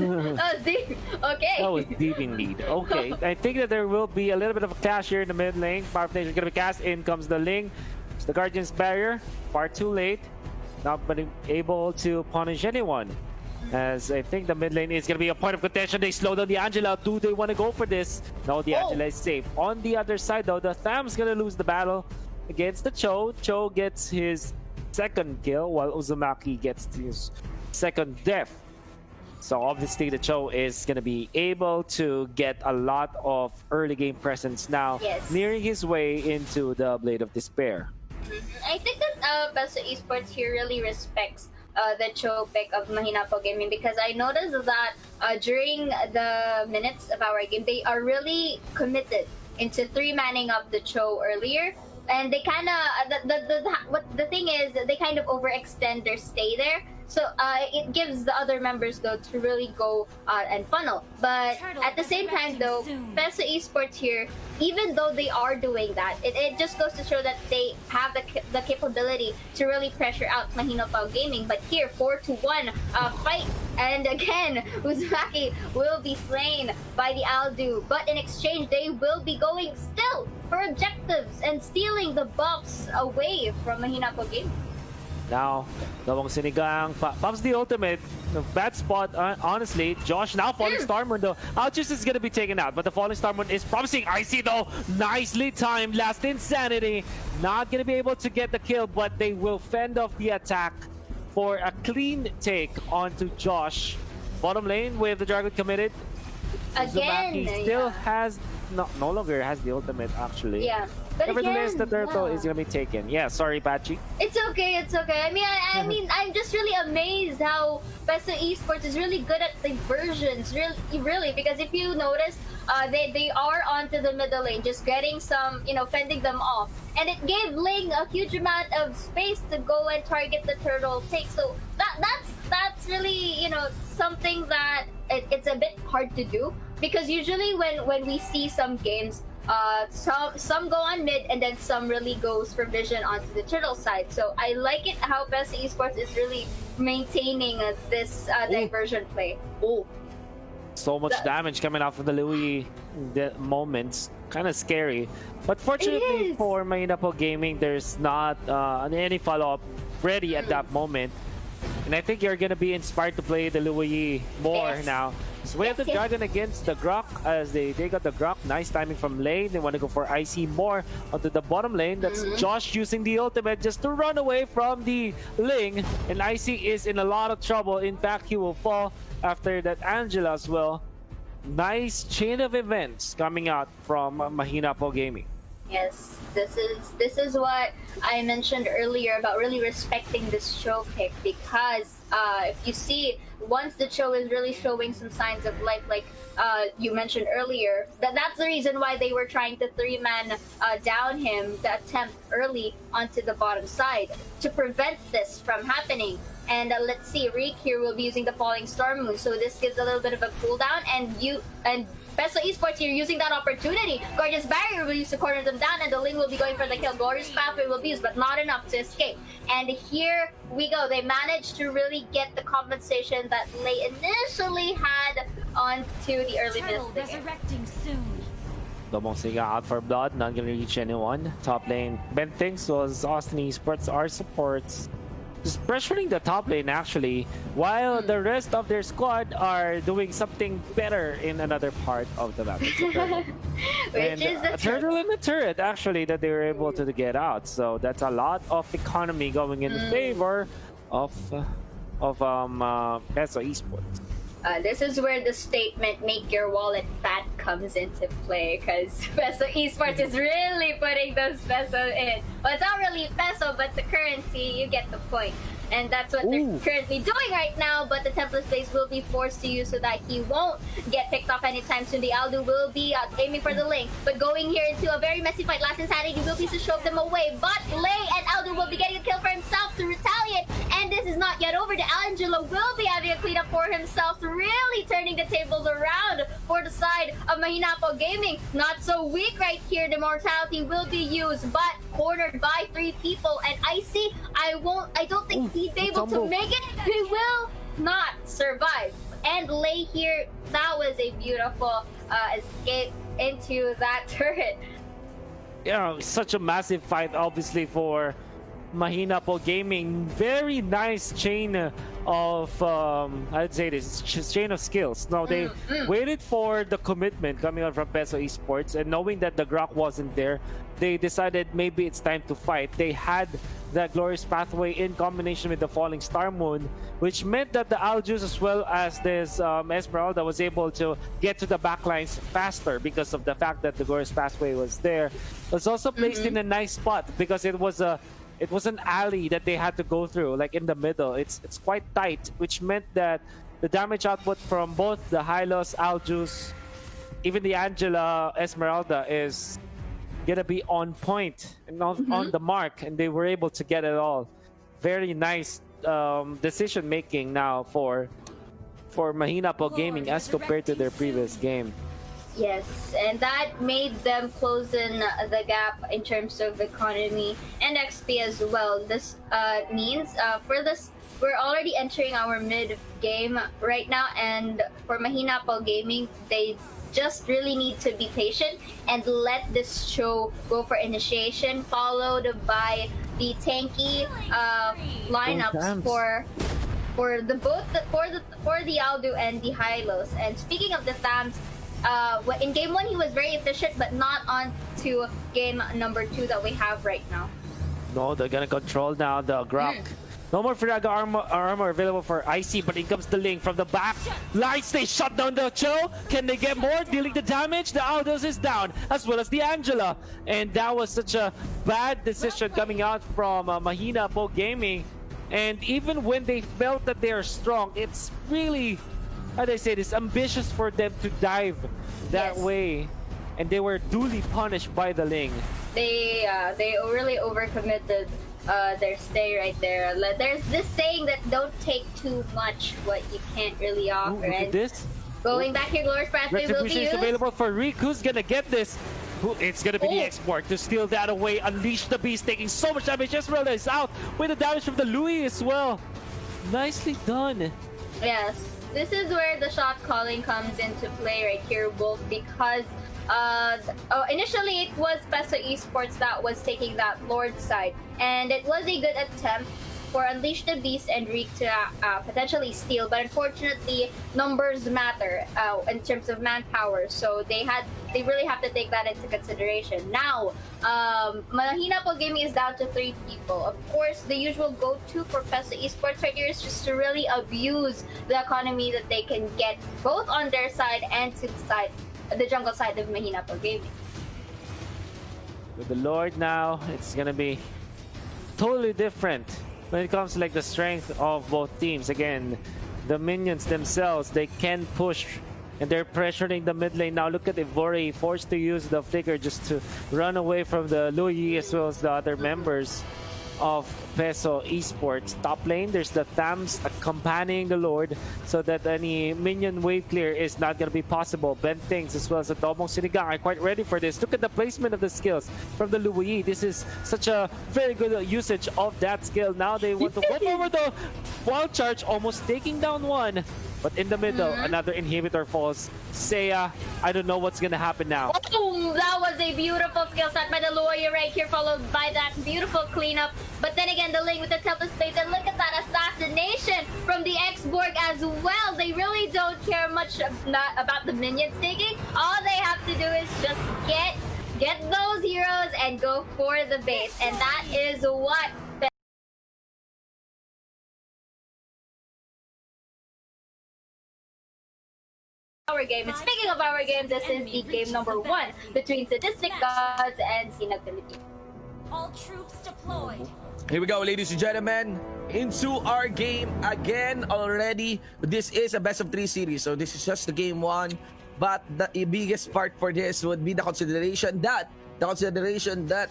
was deep. Okay. That was deep indeed. Okay, I think that there will be a little bit of a clash here in the mid lane. Power Nation is going to be cast. In comes the Ling. It's the Guardian's Barrier. Far too late. Not being able to punish anyone. As I think the mid lane is going to be a point of contention. They slow down the Angela. Do they want to go for this? No, the Angela is safe. On the other side though, the Tham's going to lose the battle against the Cho. Cho gets his second kill while Uzumaki gets his second death. So obviously the Cho is going to be able to get a lot of early game presence now, nearing his way into the Blade of Despair. I think that Peso Esports here really respects the Cho pick of Mahina Po Gaming, because I noticed that during the minutes of our game, they are really committed into 3-manning up the Cho earlier. And they kind of, the thing is, they kind of overextend their stay there. So it gives the other members though to really go and funnel. But at the same time though, Peso Esports here, even though they are doing that, it just goes to show that they have the capability to really pressure out Mahina Po Gaming. But here, 4-1 fight, and again, Uzumaki will be slain by the Aldu. But in exchange, they will be going still for objectives and stealing the buffs away from Mahina Po Gaming. Now, Gawang Sinigang pops the ultimate. Bad spot, honestly. Josh now Falling Starmoon though. Alchus is gonna be taken out, but the Falling Starmoon is promising. Icy though, nicely timed. Last Insanity. Not gonna be able to get the kill, but they will fend off the attack for a clean take onto Josh. Bottom lane with the Dragon committed. Again, still has no longer has the ultimate actually. Yeah. But nevertheless, again, the turtle is gonna be taken. Yeah, sorry, Pachi. It's okay, it's okay. I mean, I'm just really amazed how Peso Esports is really good at diversions, really. Because if you notice, they are onto the middle lane, just getting some, fending them off, and it gave Ling a huge amount of space to go and target the turtle take. So that's really, something that it's a bit hard to do because usually when we see some games, some go on mid and then some really goes for vision onto the turtle side. So I like it how PESA Esports is really maintaining this diversion play. Oh, so much damage coming out from the Louis moments. Kind of scary. But fortunately for Mahinapo Gaming, there's not any follow-up ready at that moment. And I think you're going to be inspired to play the Louis more now. So we have the Dragon against the Grok as they got the Grok. Nice timing from lane. They want to go for IC more onto the bottom lane. That's Josh using the ultimate just to run away from the Ling. And IC is in a lot of trouble. In fact, he will fall after that Angela as well. Nice chain of events coming out from Mahinapo Gaming. Yes, this is what I mentioned earlier about really respecting this show pick, because if you see, once the show is really showing some signs of life, like you mentioned earlier, that's the reason why they were trying to 3-man down him, the attempt early onto the bottom side to prevent this from happening. And let's see, Reek here will be using the Falling Star Moon, so this gives a little bit of a cooldown, and PESA Esports here using that opportunity. Gorgeous Barrier will use to corner them down, and the Ling will be going for the kill. Glorious Pathway will be used, but not enough to escape. And here we go. They managed to really get the compensation that Lei initially had onto the early mid of the game. Resurrecting soon. Domongsiga out for blood, not gonna reach anyone. Top lane, Ben thinks was Austin Esports, our supports. Just pressuring the top lane actually, while the rest of their squad are doing something better in another part of the map. It's a turtle. Which is the a turtle and a turret actually that they were able to get out. So that's a lot of economy going in favor of PESA Esports. This is where the statement "make your wallet fat" comes into play, because PESA Esports is really putting those pesos in. Well, it's not really peso, but the currency, you get the point. And that's what they're currently doing right now, but the Templar Blaze will be forced to use so that he won't get picked off anytime soon. The Aldo will be aiming for the lane, but going here into a very messy fight. Last Insanity will be to shove them away, but Lei and Aldo will be getting a kill for himself to retaliate, and this is not yet over. The Angela will be having a cleanup for himself, really turning the tables around for the side of Mahinapo Gaming. Not so weak right here. The Mortality will be used, but cornered by 3 people, and Icy, I don't think he'd be able to make it. He will not survive. And Lei here, that was a beautiful escape into that turret. Yeah, such a massive fight obviously for Mahinapo Gaming. Very nice chain of I'd say this chain of skills. Now they waited for the commitment coming out from PESA Esports, and knowing that the Grok wasn't there, they decided maybe it's time to fight. They had that Glorious Pathway in combination with the Falling Star Moon, which meant that the Aljus as well as this Esmeralda was able to get to the backlines faster because of the fact that the Glorious Pathway was there. It was also placed in a nice spot because it was an alley that they had to go through, like in the middle. It's quite tight, which meant that the damage output from both the Hylos, Aljus, even the Angela, Esmeralda is gonna be on point and on the mark, and they were able to get it all. Very nice decision making now for Mahinapo Gaming as compared to their previous game. Yes, and that made them close in the gap in terms of economy and XP as well. This means for this, we're already entering our mid game right now, and for Mahinapo Gaming, they just really need to be patient and let this show go for initiation, followed by the tanky lineups for the Aldo and the Hylos. And speaking of the Thams, in game 1 he was very efficient, but not on to game number 2 that we have right now. No, they're gonna control now the Grok. No more Firaga armor available for Icy, but in comes the Link from the back. Lights, they shut down the Cho. Can they get more? Dealing the damage. The Aldos is down, as well as the Angela. And that was such a bad decision coming out from Mahinapo Gaming. And even when they felt that they are strong, it's really, how do I say this, ambitious for them to dive that way. And they were duly punished by the Ling. They really overcommitted their stay right there. There's this saying that don't take too much what you can't really offer. Look at this. Going back here, Glorious Pathway will be Retribution is used. available for Reek. Who's gonna get this? It's gonna be the export to steal that away. Unleash the Beast, taking so much damage. Esmeralda is out with the damage from the Louis as well. Nicely done. Yes, this is where the shot calling comes into play right here, Wolf, because initially it was Peso Esports that was taking that Lord side, and it was a good attempt for Unleash the Beast and Reek to potentially steal, but unfortunately numbers matter in terms of manpower, so they really have to take that into consideration. Now, Mahina po Gaming is down to 3 people. Of course, the usual go-to for Peso Esports right here is just to really abuse the economy that they can get both on their side and to the jungle side of Mahina po Gaming. With the Lord now, it's gonna be totally different when it comes to like the strength of both teams. Again, the minions themselves, they can push and they're pressuring the mid lane. Now look at Ivori, forced to use the flicker just to run away from the Louis as well as the other members of Peso Esports. Top lane, there's the Thams accompanying the Lord so that any minion wave clear is not going to be possible. Ben Things as well as the Domong Sinigang are quite ready for this. Look at the placement of the skills from the Louis. This is such a very good usage of that skill. Now they want to go forward the wild charge, almost taking down one. But in the middle, another inhibitor falls. Seiya, I don't know what's gonna happen now. Oh, that was a beautiful skill set by the lawyer right here, followed by that beautiful cleanup. But then again, the link with the Tempest Blades, and look at that assassination from the X-Borg as well. They really don't care much about the minions taking. All they have to do is just get those heroes and go for the base, and that is what our game. And speaking of our game, this is the game number 1 between Sadistic Gods and Sinag Philippines. All troops deployed. Here we go, ladies and gentlemen, into our game again already. This is a best of 3 series, so this is just the game 1. But the biggest part for this would be the consideration that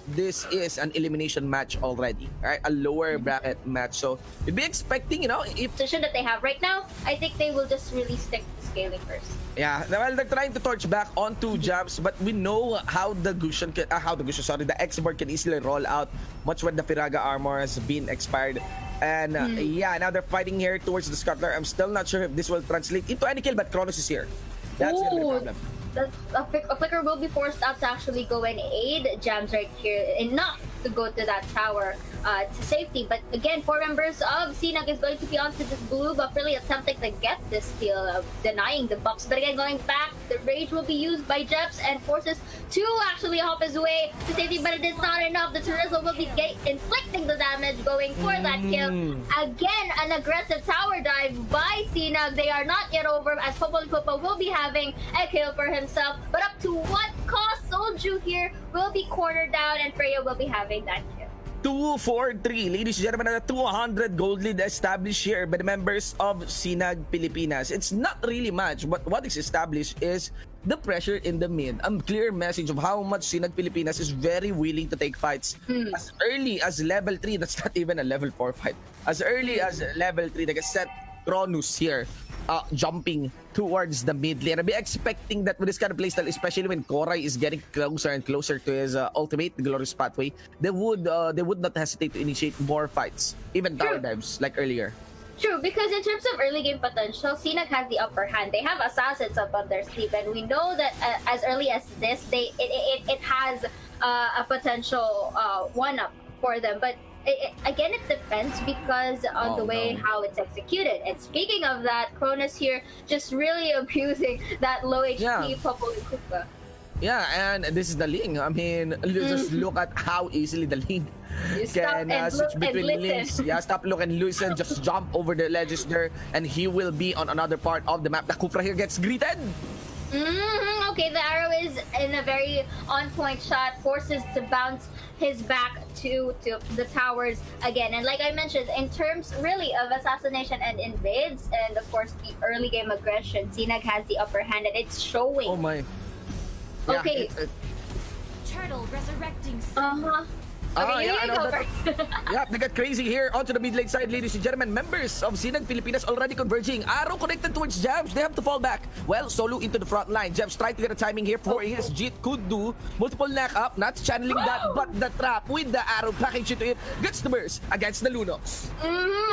this is an elimination match already, right? A lower bracket match. So you'd be expecting, you know, if position that they have right now, I think they will just really stick to scaling first. yeah, well, they're trying to torch back onto jumps, but we know how the the X-Board can easily roll out, much when the Firaga armor has been expired. And yeah, now they're fighting here towards the Scuttler. I'm still not sure if this will translate into any kill, but Kronos is here. That's gonna be the problem. A Flicker will be forced out to actually go and aid Jams right here, enough to go to that tower to safety. But again, 4 members of Sinag is going to be onto this blue buff, really attempting to get this steal, denying the buffs. But again, going back, the rage will be used by Jeps and forces to actually hop his way to safety, but it is not enough. The Terizzo will be inflicting the damage, going for that kill. Again, an aggressive tower dive by Sinag. They are not yet over, as Popol Popo will be having a kill for himself. But up to what cost? Solju here will be cornered down, and Freya will be having that kill. 2-4-3, ladies and gentlemen, a 200 gold lead established here by the members of Sinag Pilipinas. It's not really much, but what is established is the pressure in the mid. A clear message of how much Sinag Pilipinas is very willing to take fights as early as level 3. That's not even a level 4 fight. As early as level 3, they can set Cronus here, jumping towards the mid lane. I'd be expecting that with this kind of playstyle, especially when Korai is getting closer and closer to his ultimate, the Glorious Pathway, they would not hesitate to initiate more fights, even tower dives like earlier. True, because in terms of early game potential, Sinag has the upper hand. They have assassins up on their sleeve, and we know that as early as this, it has a potential one-up for them. But again, it depends because on the way how it's executed. And speaking of that, Cronus here just really abusing that low HP Popol Kupa. Yeah, and this is the Ling. I mean, just look at how easily the Ling can switch between links. Yeah, stop, look, and listen. Just jump over the ledges there, and he will be on another part of the map. The Kufra here gets greeted. Okay, the arrow is in a very on-point shot, forces to bounce his back to the towers again. And like I mentioned, in terms really of assassination and invades, and of course the early game aggression, Sinag has the upper hand, and it's showing. Oh my. Yeah, okay. Turtle resurrecting. Okay, yeah, I you know go that. first. Yeah, they got crazy here. Onto the mid lane side, ladies and gentlemen. Members of Sinag Pilipinas already converging. Arrow connected towards Jabs. They have to fall back. Well, Solo into the front line. Jabs tried to get a timing here for his Jit. Could do multiple knock up. Not channeling that, but the trap with the arrow package into it. Gets the burst against the Lunox.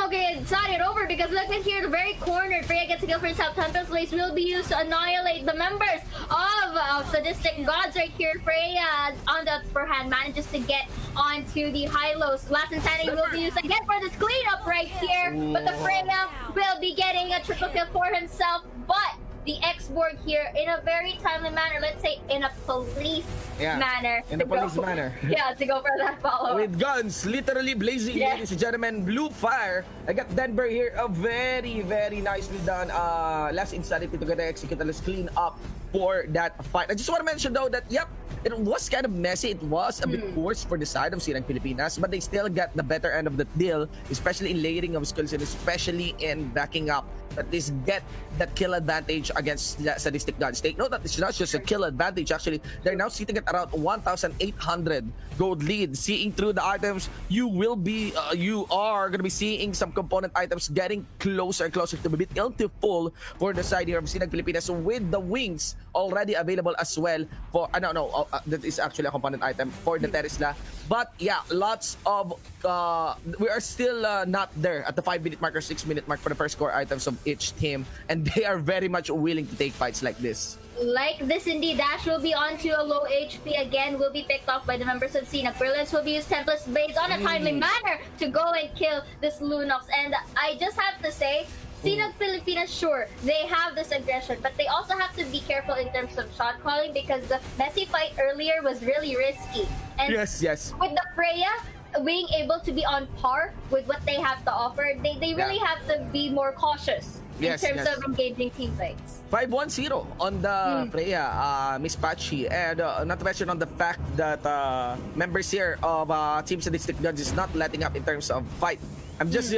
Okay, it's not it over because look at here, the very corner. Freya gets a kill for himself. Tempest Blaze will be used to annihilate the members of Sadistic Gods right here. Freya on the upper hand manages to get onto the high-lows. Last Insanity will be used again for this cleanup right here. But the Freya will be getting a triple kill for himself. But the X-Borg here in a very timely manner, let's say in a police manner. In a police manner. Yeah, to go for that follow. With guns literally blazing, ladies and gentlemen. Blue fire. I got Denver here. A very, very nicely done. Last Insanity to get executed. Let's clean up for that fight. I just want to mention though that, yep, it was kind of messy. It was a bit worse for the side of Sinag Pilipinas, but they still got the better end of the deal, especially in layering of skills and especially in backing up. At least get that kill advantage against Sadistic Gods. Take note that it's not just a kill advantage. Actually, they're now sitting at around 1,800 gold lead. Seeing through the items, you are going to be seeing some component items getting closer and closer to be full for the side here of Sinag Pilipinas with the wings already available as well for, that is actually a component item for the Terisla. But yeah, lots of, we are still not there at the 5-minute mark or 6-minute mark for the first core items of each team, and they are very much willing to take fights like this. Like this indeed, Dash will be onto a low HP again, will be picked off by the members of Sinag. Brilliance will be used Tempest Blaze on a timely manner to go and kill this Lunox. And I just have to say, Sinag Pilipinas, sure, they have this aggression, but they also have to be careful in terms of shot calling because the messy fight earlier was really risky. And yes. with the Freya being able to be on par with what they have to offer, they really have to be more cautious in terms of engaging team fights. 5-1-0 on the Freya, Miss Pachi, and not to mention on the fact that members here of Team Sadistic Gods is not letting up in terms of fight. I'm just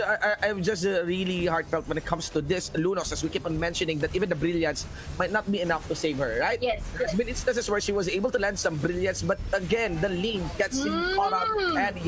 really heartfelt when it comes to this Lunox, as we keep on mentioning that even the brilliance might not be enough to save her, right? Yes. There's been instances where she was able to land some brilliance, but again, the lane gets caught up, and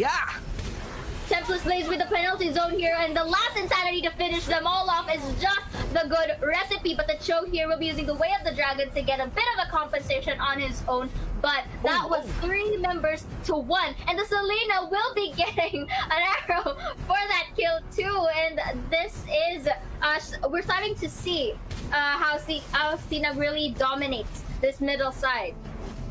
Tempest Blaze with the penalty zone here, and the last Insanity to finish them all off is just the good recipe. But the Cho here will be using the Way of the Dragon to get a bit of a compensation on his own. But that was 3 members to 1, and the Selena will be getting an arrow for that kill too. And this is we're starting to see how Sinag really dominates this middle side.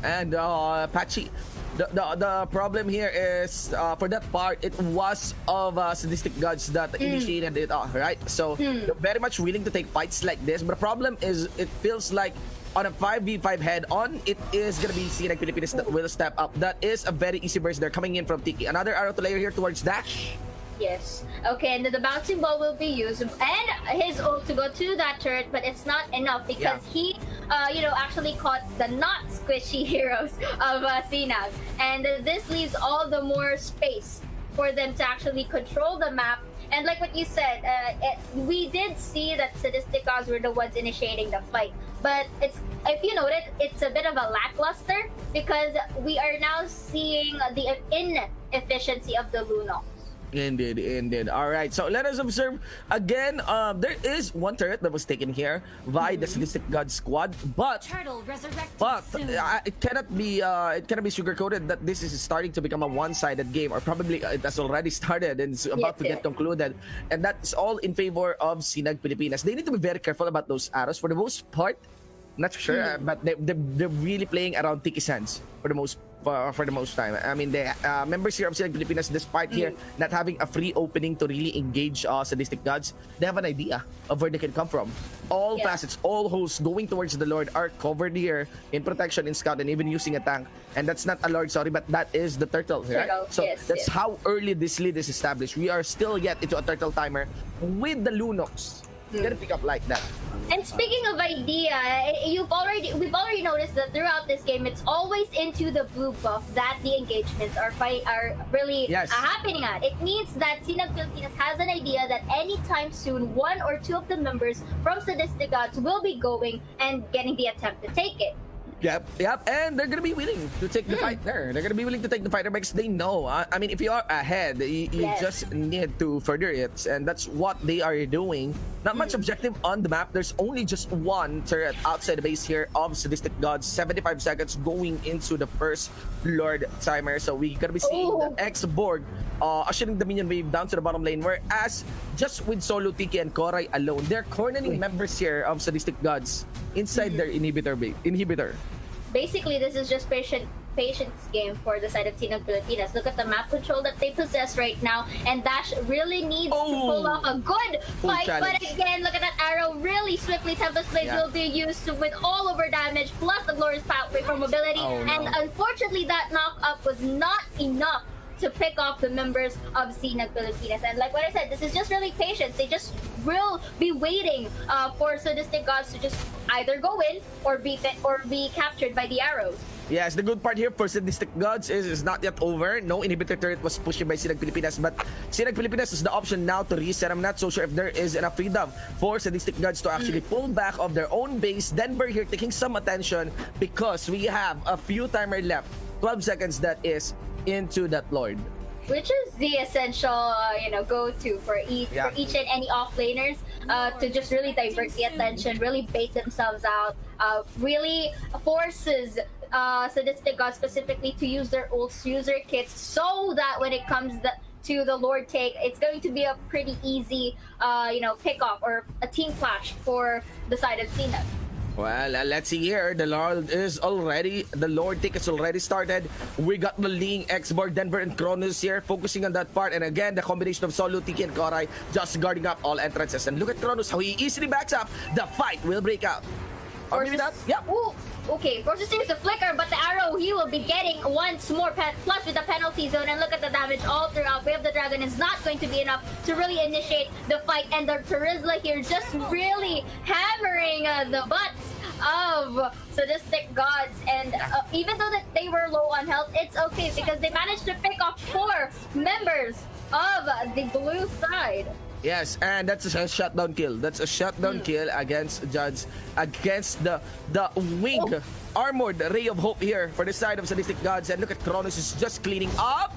And Pachi, the problem here is for that part, it was of Sadistic Gods that initiated it, right? So they're very much willing to take fights like this. But the problem is, it feels like on a 5v5 head-on, it is going to be Sinag Pilipinas that will step up. That is a very easy burst. They're coming in from Tiki. Another arrow to layer here towards Dash. Yes. Okay, and then the bouncing ball will be used, and his ult to go to that turret, but it's not enough because he, actually caught the not squishy heroes of Sinag, and this leaves all the more space for them to actually control the map. And like what you said, we did see that Sadistic Gods were the ones initiating the fight, but if you noted, it's a bit of a lackluster because we are now seeing the inefficiency of the Lunox. Indeed. All right, so let us observe again. There is one turret that was taken here by the Sadistic God squad, but it cannot be sugarcoated that this is starting to become a one-sided game, or probably it has already started and is about to get concluded, and that's all in favor of Sinag Pilipinas. They need to be very careful about those arrows. For the most part, not sure, but they're really playing around Tiki Sands for the most time. I mean, the members here of Sinag Pilipinas, despite here not having a free opening to really engage Sadistic Gods, they have an idea of where they can come from. All facets, all hosts going towards the Lord are covered here in protection, in scout, and even using a tank. And that's not a Lord, sorry, but that is the turtle, right? So that's how early this lead is established. We are still yet into a turtle timer with the Lunox. Gotta pick up like that. And speaking of idea, we've already noticed that throughout this game, it's always into the blue buff that the engagements are really happening at. It means that Sinag Pilipinas has an idea that anytime soon, 1 or 2 of the members from Sadistic Gods will be going and getting the attempt to take it. Yep, and they're gonna be willing to take the fight there. They're gonna be willing to take the fight there because they know. I mean, if you are ahead, you Yes. just need to further it, and that's what they are doing. Not much objective on the map. There's only just one turret outside the base here of Sadistic Gods. 75 seconds going into the first Lord timer. So we gonna be seeing the X-Borg ushering the minion wave down to the bottom lane. Whereas just with Solo, Tiki, and Korai alone, they're cornering members here of Sadistic Gods inside their inhibitor. Basically, this is just patience game for the side of Team Pilipinas. Look at the map control that they possess right now, and Dash really needs to pull off a good fight. But again, look at that arrow. Really swiftly, Tempest Blades will be used with all over damage, plus the glorious pathway for mobility. And unfortunately, that knock-up was not enough to pick off the members of Sinag Pilipinas. And like what I said, this is just really patience. They just will be waiting for Sadistic Gods to just either go in or be captured by the arrows. Yes, the good part here for Sadistic Gods is it's not yet over. No inhibitor turret was pushed by Sinag Pilipinas, but Sinag Pilipinas is the option now to reset. I'm not so sure if there is enough freedom for Sadistic Gods to actually pull back of their own base. Denver here taking some attention because we have a few timer left. 12 seconds that is into that Lord. Which is the essential, go-to for each and any off-laners to just really divert the attention, really bait themselves out, really forces Sadistic Gods specifically to use their ults, use their kits, so that when it comes to the Lord take, it's going to be a pretty easy, pick-off or a team clash for the side of Cena. Well, let's see here. The Lord take is already started. We got the Ling, X-Borg, Denver, and Cronus here, focusing on that part. And again, the combination of Solo, Tiki, and Korai just guarding up all entrances. And look at Cronus, how he easily backs up. The fight will break out. Or maybe that? Yep. Ooh, okay, forces seems to flicker, but the arrow he will be getting once more, plus with the penalty zone. And look at the damage all throughout. Wave of the Dragon is not going to be enough to really initiate the fight. And the Terizla here just really hammering the butts of Sadistic Gods. And even though that they were low on health, it's okay because they managed to pick off 4 members of the blue side. Yes, and that's a shutdown kill. That's a shutdown kill against Judge, against the winged armored Ray of Hope here for the side of Sadistic Gods. And look at Cronus is just cleaning up,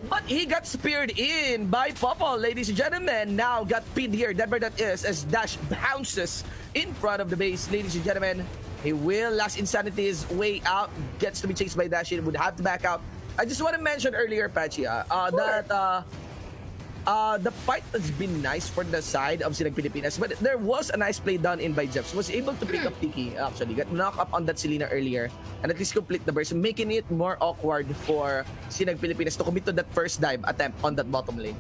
but he got speared in by Popol, ladies and gentlemen. Now got pinned here, Denver that is, as Dash bounces in front of the base, ladies and gentlemen. He will last Insanity his way out, gets to be chased by Dash, would have to back out. I just want to mention earlier, Pachi, that the fight has been nice for the side of Sinag Pilipinas, but there was a nice play done in by Jeps. Was able to pick up Tiki, actually. Got knocked up on that Selena earlier, and at least complete the burst, making it more awkward for Sinag Pilipinas to commit to that first dive attempt on that bottom lane.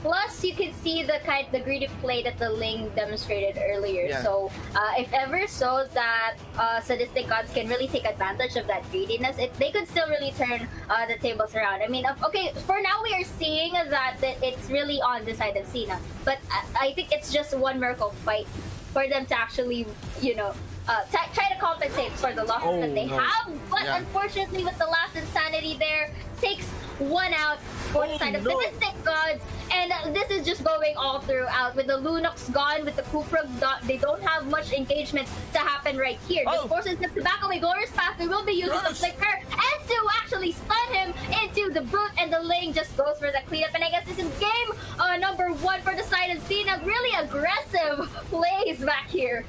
Plus, you can see the greedy play that the Ling demonstrated earlier. So, if ever so that Sadistic Gods can really take advantage of that greediness, they could still really turn the tables around. I mean, okay, for now we are seeing that it's really on the side of Cena, but I think it's just one miracle fight for them to actually, try to compensate for the losses that they have. But unfortunately, with the last Insanity there, takes one out for the side of Sadistic Gods. And this is just going all throughout. With the Lunox gone, with the Kufra, they don't have much engagement to happen right here. This forces them to back away. Glorious Path, they will be using the Flicker and to actually stun him into the Brute, and the Ling just goes for the cleanup. And I guess this is game number 1 for the side of Cena. Really aggressive plays back here.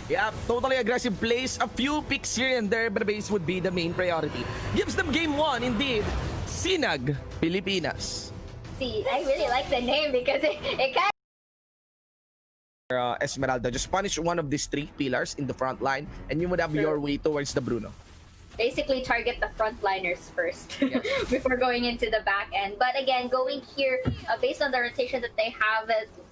Yeah, totally aggressive plays. A few picks here and there, but the base would be the main priority. Gives them game 1, indeed. Sinag Pilipinas. See, I really like the name because it kind of... Esmeralda, just punish one of these 3 pillars in the front line, and you would have your way towards the Bruno. Basically target the frontliners first before going into the back end. But again, going here, based on the rotation that they have,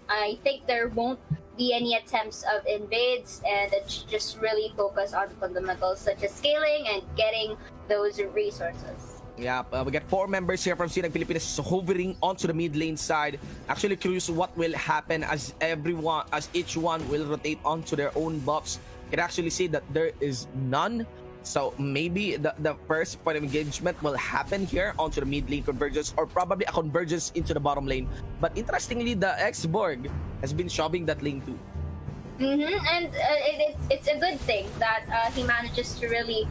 I think there won't be any attempts of invades, and just really focus on fundamentals such as scaling and getting those resources. Yeah, we got 4 members here from Sinag Pilipinas hovering onto the mid lane side. Actually curious what will happen as each one will rotate onto their own buffs. Can actually see that there is none. So maybe the first point of engagement will happen here onto the mid lane convergence, or probably a convergence into the bottom lane. But interestingly, the X-Borg has been shoving that lane too. And it's a good thing that he manages to really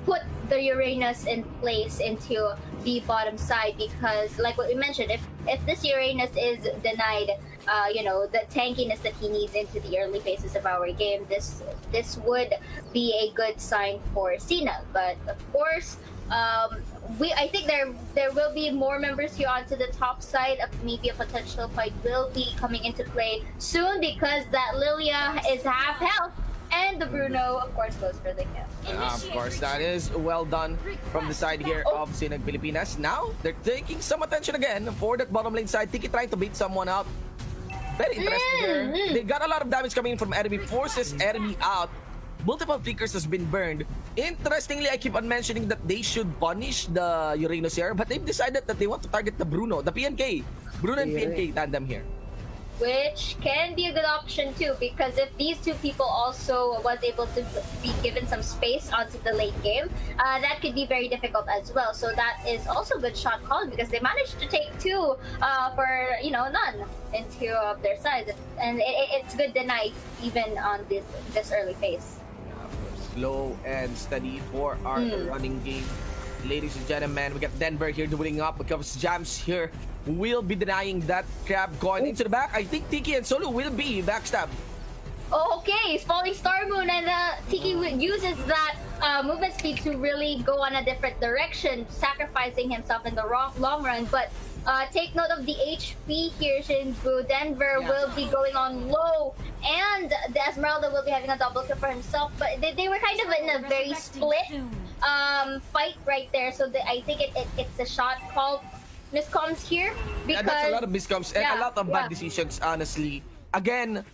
put the Uranus in place into the bottom side, because like what we mentioned, if this Uranus is denied the tankiness that he needs into the early phases of our game, this would be a good sign for Cena. But of course, I think there will be more members here onto the top side. Maybe a potential fight will be coming into play soon, because that Lilia is half health, and the Bruno, of course, goes for the kill. Of course, that is well done from the side here of Sinag Pilipinas. Now, they're taking some attention again for that bottom lane side. Tiki trying to beat someone out. Very interesting there. They got a lot of damage coming in from enemy, forces enemy out. Multiple flickers has been burned. Interestingly, I keep on mentioning that they should punish the Uranus here, but they've decided that they want to target the Bruno, the PNK. Bruno and PNK tandem here. Which can be a good option too, because if these two people also was able to be given some space onto the late game, that could be very difficult as well. So that is also a good shot call, because they managed to take two for none into their sides, and it's good deny even on this early phase. Slow and steady for our running game. Ladies and gentlemen, we got Denver here doubling up because Jams here will be denying that crab coin into the back. I think Tiki and Solo will be backstab. Okay, it's falling Star Moon, and Tiki uses that movement speed to really go on a different direction, sacrificing himself in the long run. But take note of the HP here, Shinbu. Denver will be going on low, and the Esmeralda will be having a double kill for himself. But they were kind of in a very split fight right there, so I think it's a shot called miscoms here, because that's a lot of miscoms and a lot of bad decisions, honestly. Again,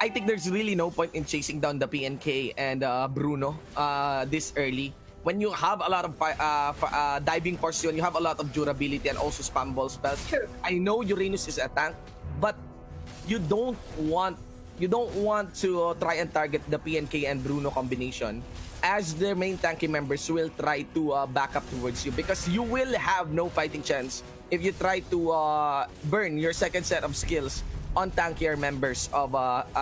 I think there's really no point in chasing down the PNK and Bruno this early. When you have a lot of diving portion, you have a lot of durability and also spam ball spells. True. I know Uranus is a tank, but you don't want to try and target the PNK and Bruno combination, as their main tanky members will try to back up towards you, because you will have no fighting chance if you try to burn your second set of skills on tankier members of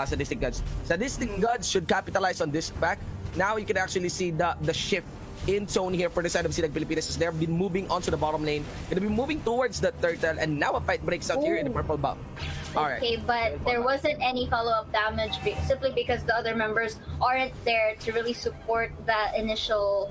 Sadistic Gods. Sadistic Gods should capitalize on this back. Now you can actually see the shift in zone here for the side of Sinag Pilipinas, as they've been moving onto the bottom lane. Gonna be moving towards the turtle, and now a fight breaks out here in the purple buff. Okay, but there wasn't any follow-up damage simply because the other members aren't there to really support that initial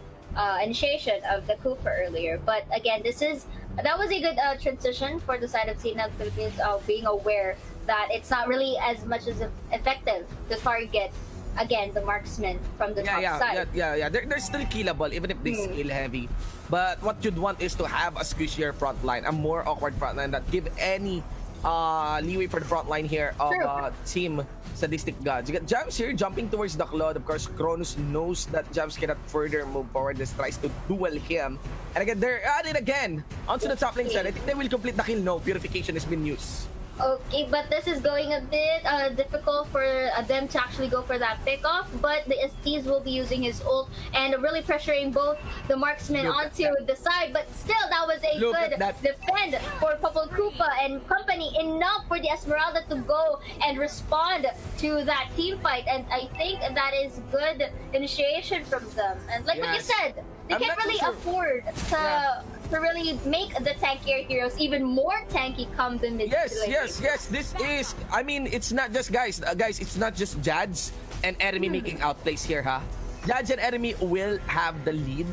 initiation of the Kufa earlier. But again, that was a good transition for the side of Sinag Philippines, being aware that it's not really as much as effective to target again the marksman from the top side. They're still killable even if they skill heavy. But what you'd want is to have a squishier front line, a more awkward front line that give any leeway for the front line here of team Sadistic Gods. You got Jams here jumping towards the Claude. Of course, Cronus knows that Jams cannot further move forward. This tries to duel him. And again, they're at it again onto the top lane side. I think they will complete the kill. No, purification has been used. Okay, but this is going a bit difficult for them to actually go for that pickoff. But the STs will be using his ult and really pressuring both the marksmen onto the side. But still, that was a good defend for Purple Koopa and company. Enough for the Esmeralda to go and respond to that team fight. And I think that is good initiation from them. And like what you said, they can't really afford to really make the tankier heroes even more tanky come the mid. Yes. This is, I mean, it's not just guys, it's not just Jads and enemy making outplays here, Jads and enemy will have the lead,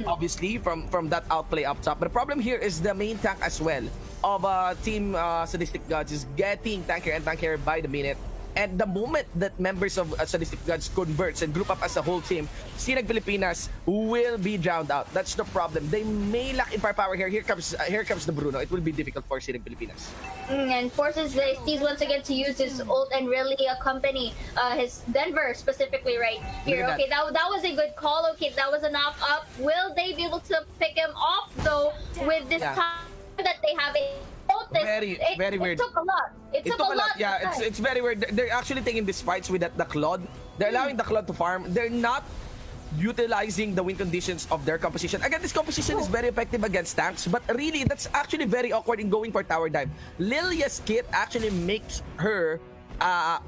obviously, from that outplay up top. But the problem here is the main tank as well of team Sadistic Gods is getting tankier and tankier by the minute. And the moment that members of Sadistic Gods converts and group up as a whole team, Sinag Pilipinas will be drowned out. That's the problem. They may lack in firepower here. Here comes the Bruno. It will be difficult for Sinag Pilipinas. And forces the STs once again to use his ult and really accompany his Denver specifically right here. Okay, that was a good call. Okay, that was a knock up. Will they be able to pick him off though with this time that they have a very weird. It took a lot. It took a lot. Yeah, it's very weird. They're actually taking these fights with the Claude. They're allowing the Claude to farm. They're not utilizing the win conditions of their composition. Again, this composition is very effective against tanks, but really, that's actually very awkward in going for tower dive. Lilia's kit actually makes her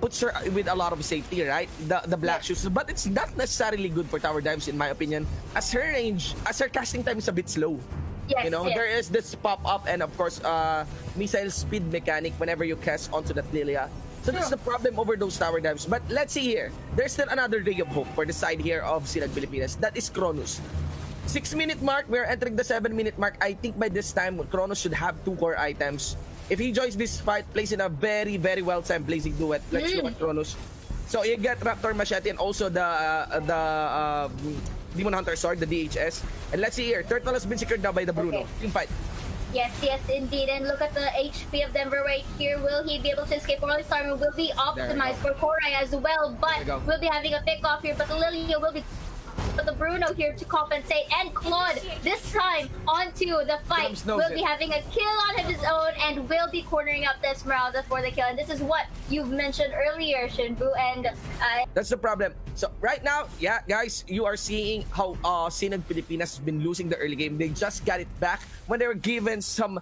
puts her with a lot of safety, right? The black shoes, but it's not necessarily good for tower dives in my opinion, as her casting time is a bit slow. Yes, You know, yes. there is this pop up and of course missile speed mechanic whenever you cast onto that Lilia. So that's the problem over those tower dives. But let's see here. There's still another ray of hope for the side here of Sinag Pilipinas. That is Cronus. 6-minute mark, we're entering the 7-minute mark. I think by this time, Cronus should have 2 core items. If he joins this fight, plays in a very, very well-timed blazing duet. Let's look at Cronus. So you get Raptor Machete and also the Demon Hunter Sword, the DHS. And let's see here, Turtle has been secured now by the Bruno. Okay. Team fight. Yes, yes, indeed. And look at the HP of Denver right here. Will he be able to escape? Rolling Storm will be optimized for Korai as well, but we'll be having a pick off here. But the Lilia will be the Bruno here to compensate, and Claude this time onto the fight will be having a kill on his own and will be cornering up the Esmeralda for the kill. And this is what you've mentioned earlier, Shinbu, and that's the problem. So right now, yeah, guys, you are seeing how Sinag Pilipinas has been losing the early game. They just got it back when they were given some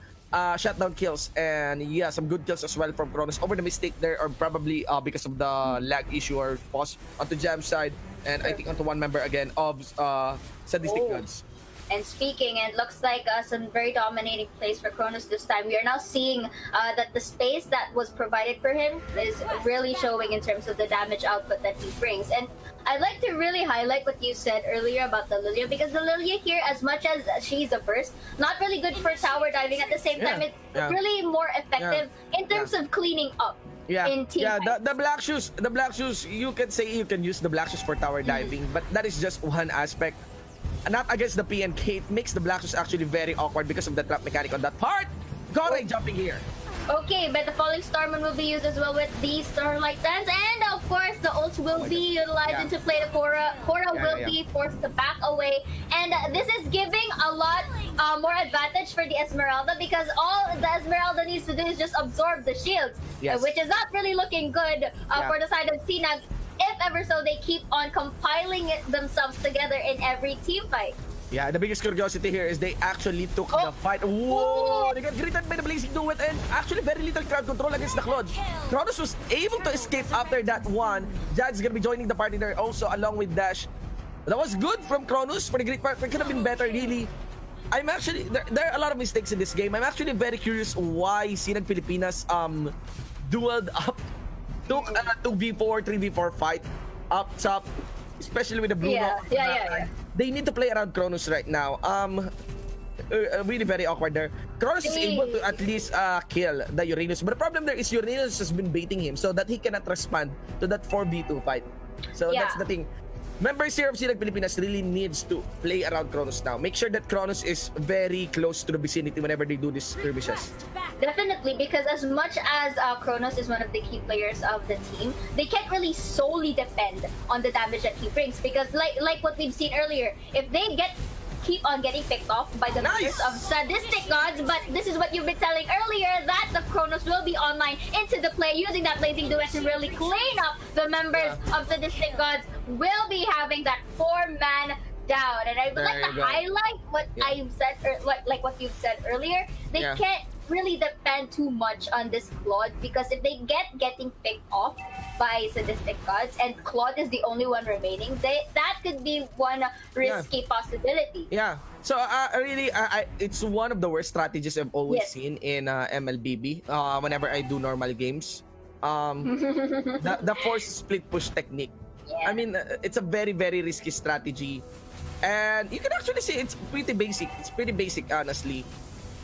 shutdown kills, and yeah, some good kills as well from Cronus over the mistake there, or probably because of the lag issue or pause onto Jam side, and I think onto one member again of Sadistic Gods. And speaking, it looks like some very dominating plays for Cronus this time. We are now seeing that the space that was provided for him is really showing in terms of the damage output that he brings. And I'd like to really highlight what you said earlier about the Lilia, because the Lilia here, as much as she's a burst, not really good for tower diving. At the same time, it's really more effective in terms of cleaning up. In team fights. The black shoes, you can say you can use the black shoes for tower diving, but that is just one aspect. Not against the PNK. It makes the black shoes actually very awkward because of the trap mechanic on that part. Korai jumping here. Okay, but the Falling Starman will be used as well with the Starlight Dance, and of course the ults will be utilized into play the Korra. Korra will be forced to back away, and this is giving a lot more advantage for the Esmeralda, because all the Esmeralda needs to do is just absorb the shields, which is not really looking good for the side of Sinag. If ever so, they keep on compiling themselves together in every team fight. Yeah, the biggest curiosity here is they actually took the fight. Whoa! They got greeted by the Blazing Duet and actually very little crowd control against the Claude. Cronus was able to escape after that one. Jad's gonna be joining the party there also along with Dash. That was good from Cronus for the great part. It could have been better, really. I'm actually, there are a lot of mistakes in this game. I'm actually very curious why Sinag Pilipinas dueled up, took a 2v4, 3v4 fight up top, especially with the Bruno. Yeah. They need to play around Cronus right now. Really very awkward there. Cronus is able to at least kill the Uranus, but the problem there is Uranus has been baiting him so that he cannot respond to that 4v2 fight. So that's the thing. Members here of Sinag Pilipinas really needs to play around Cronus now. Make sure that Cronus is very close to the vicinity whenever they do these skirmishes. Definitely, because as much as Cronus is one of the key players of the team, they can't really solely depend on the damage that he brings, because like what we've seen earlier, if they keep on getting picked off by the members of Sadistic Gods, but this is what you've been telling earlier, that the Cronus will be online into the play, using that Blazing Duet to really clean up the members of Sadistic Gods, will be having that 4-man down. And I would like to highlight what I've said, like what you've said earlier. They can't really depend too much on this Claude, because if they getting picked off by Sadistic Gods and Claude is the only one remaining, that could be one risky possibility. Yeah. So really, it's one of the worst strategies I've always seen in MLBB. Whenever I do normal games, the force split push technique. I mean, it's a very, very risky strategy, and you can actually see it's pretty basic. It's pretty basic, honestly.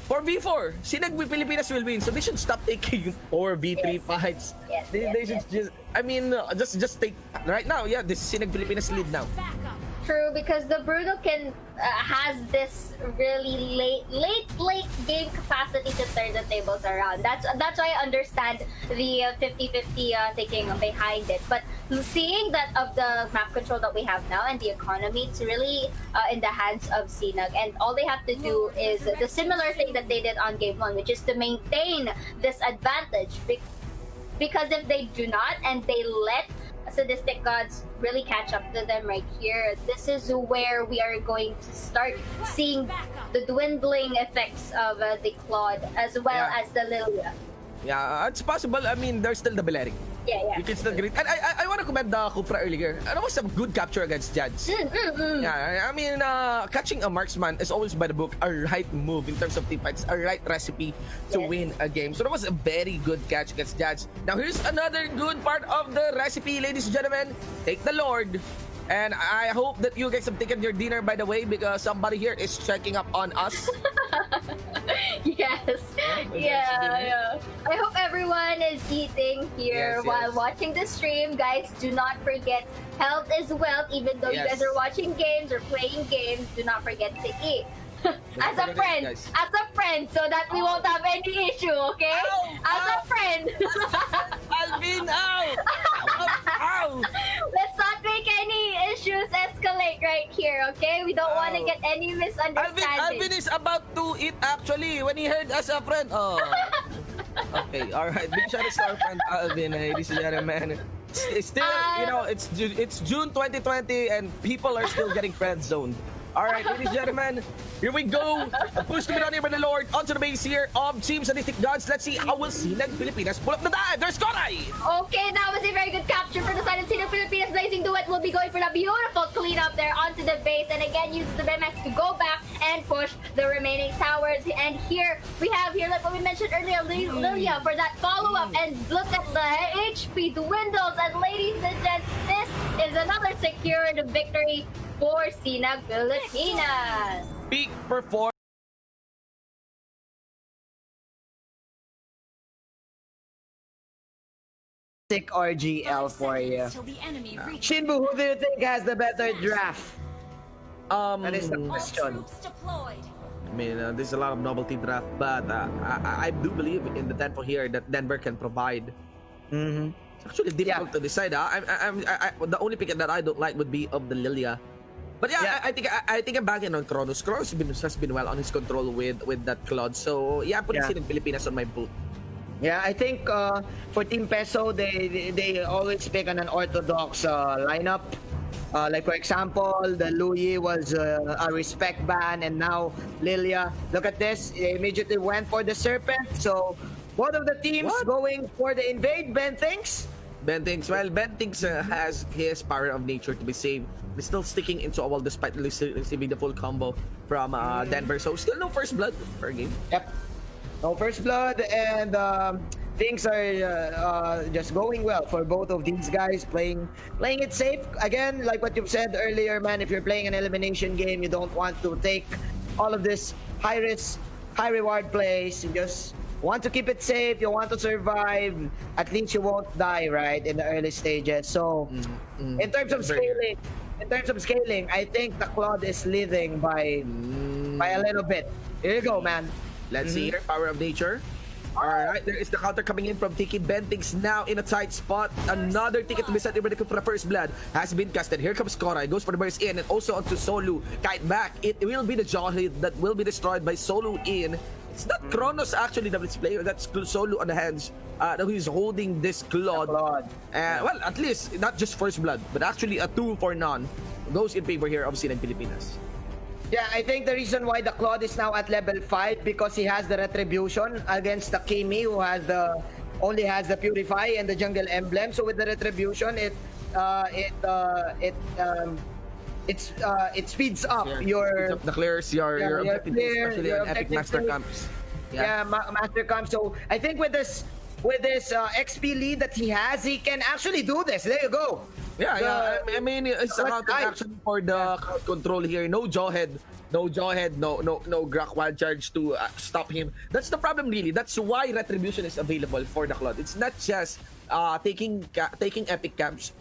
For V4, Sinag Pilipinas will win, so they should stop taking 4v3 fights. They should just, I mean, just take right now. Yeah, this is Sinag Pilipinas lead now. True, because the Bruno has this really late game capacity to turn the tables around. That's why I understand the 50-50 thinking behind it. But seeing that of the map control that we have now and the economy, it's really in the hands of Sinag, and all they have to do is the similar thing that they did on game 1, which is to maintain this advantage. Because if they do not, and they let Sadistic Gods really catch up to them right here, this is where we are going to start seeing the dwindling effects of the Claude as well as the Lilia. Yeah, it's possible. I mean, there's still the Beleric. Yeah. You can still greet. And I want to commend Kupra earlier. That was a good capture against Jads. Yeah, I mean, catching a marksman is always by the book a right move in terms of team fights, a right recipe to win a game. So that was a very good catch against Jads. Now here's another good part of the recipe, ladies and gentlemen. Take the Lord. And I hope that you guys have taken your dinner, by the way, because somebody here is checking up on us. Yes. Yeah. I hope everyone is eating here while watching the stream. Guys, do not forget health is wealth. Even though you guys are watching games or playing games, do not forget to eat. As a friend, so that we won't have any issue, okay? As a friend. Alvin, ow! Let's not make any issues escalate right here, okay? We don't want to get any misunderstanding. Alvin is about to eat actually when he heard us a friend. Oh. Okay, all right. Big shout out to our friend Alvin, ladies and gentlemen. It's still, it's June 2020 and people are still getting friend zoned. All right, ladies and gentlemen, here we go. Push to be done here by the Lord onto the base here of Team Sadistic Gods. Let's see how will Sinag Pilipinas pull up the dive. There's Koray! Okay, that was a very good capture for the side of Sinag Pilipinas. Blazing Duet will be going for the beautiful cleanup there onto the base. And again, use the BMX to go back and push the remaining towers. And here, we have like what we mentioned earlier, Lilia for that follow-up. And look at the HP dwindles. And ladies and gents, this is another secured victory for Sinag Pilipinas. Peak performance. RGL for you. Shinbu, who do you think has the better draft? That is the question. I mean, there's a lot of novelty draft, but I do believe in the tempo here that Denver can provide. It's actually difficult to decide. The only pick that I don't like would be of the Lilia. But I think I'm backing on Kronos. Kronos has been well on his control with that Claude. So yeah, I'm putting Sinag Pilipinas on my boot. Yeah, I think for Team Peso, they always pick on an orthodox lineup. Like for example, the Luyi was a respect ban, and now Lilia. Look at this, they immediately went for the Serpent. So one of the teams going for the invade. Ben thinks has his power of nature to be saved. He's still sticking into a wall despite receiving the full combo from Denver. So still no first blood per game. Yep, no first blood, and things are just going well for both of these guys, playing it safe. Again, like what you've said earlier, man, if you're playing an elimination game, you don't want to take all of this high risk, high reward plays. You just want to keep it safe. You want to survive. At least you won't die, right, in the early stages. So in terms of scaling, I think the Claude is leading by a little bit. Here you go, man. Let's see here, power of nature. Alright, there is the counter coming in from Tiki. Bentings now in a tight spot. Another ticket to be set for the first blood has been casted. Here comes Koray, goes for the burst in, and also onto Solu. Kite back, it will be the Jawhead that will be destroyed by Solu in. It's not Kronos actually that is playing, that's Solu on the hands. Who is holding this Claude. Well, at least, not just first blood, but actually a 2 for none goes in favor here of Sinag Pilipinas. Yeah, I think the reason why the Claude is now at level 5 because he has the Retribution against the Kimi, who only has the Purify and the Jungle Emblem. So with the Retribution, it speeds up the clears, your objective, especially in Epic Master Camps. Yeah, Master Camps. So I think with this XP lead that he has, he can actually do this. There you go. I mean, it's about action for the crowd control here. No Jawhead, no Grak Wild Charge to stop him. That's the problem, really. That's why Retribution is available for the Claude. It's not just taking epic camps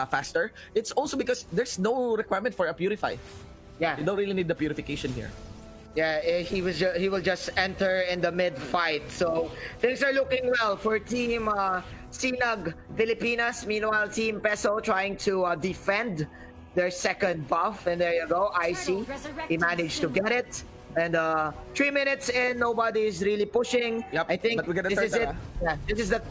faster. It's also because there's no requirement for a Purify. Yeah, you don't really need the purification here. Yeah, he will just enter in the mid fight. So things are looking well for Team Sinag Pilipinas. Meanwhile, Team Peso trying to defend their second buff. And there you go, Icy. He managed to get it. And 3 minutes in, nobody is really pushing. Yep, I think this is it. Yeah, this is the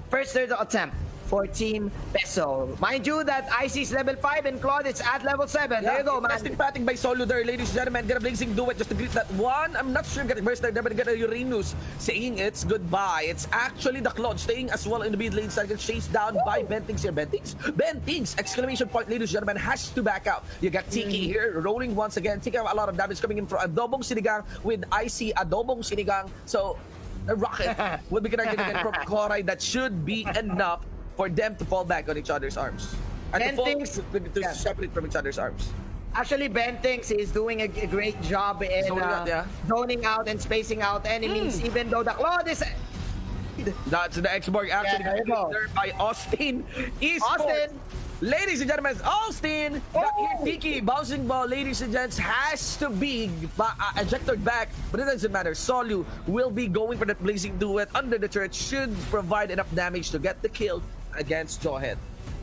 first turtle attempt for Team Peso. Mind you that IC is level 5 and Claude is at level 7. There you go, man. Fantastic batting by Solo there, ladies and gentlemen. Got a blazing duet just to greet that one. I'm not sure got burst there, but got a Uranus saying it's goodbye. It's actually the Claude staying as well in the mid lane side, gets chased down by Bentings here. Bentings! Exclamation point, ladies and gentlemen, has to back out. You got Tiki here rolling once again, taking a lot of damage coming in from Adobong Sinigang with IC Adobong Sinigang. So a rocket will be connected again from Koray. That should be enough for them to fall back on each other's arms. And to separate from each other's arms. Actually, Bentings is doing a great job in zoning out and spacing out enemies, even though the Claude is... That's the X-Borg actually there by Austin Esports. Austin! Ladies and gentlemen, Austin got here. Tiki bouncing ball, ladies and gents, has to be ejected back, but it doesn't matter. Solu will be going for that blazing duet under the turret, should provide enough damage to get the kill against Jawhead.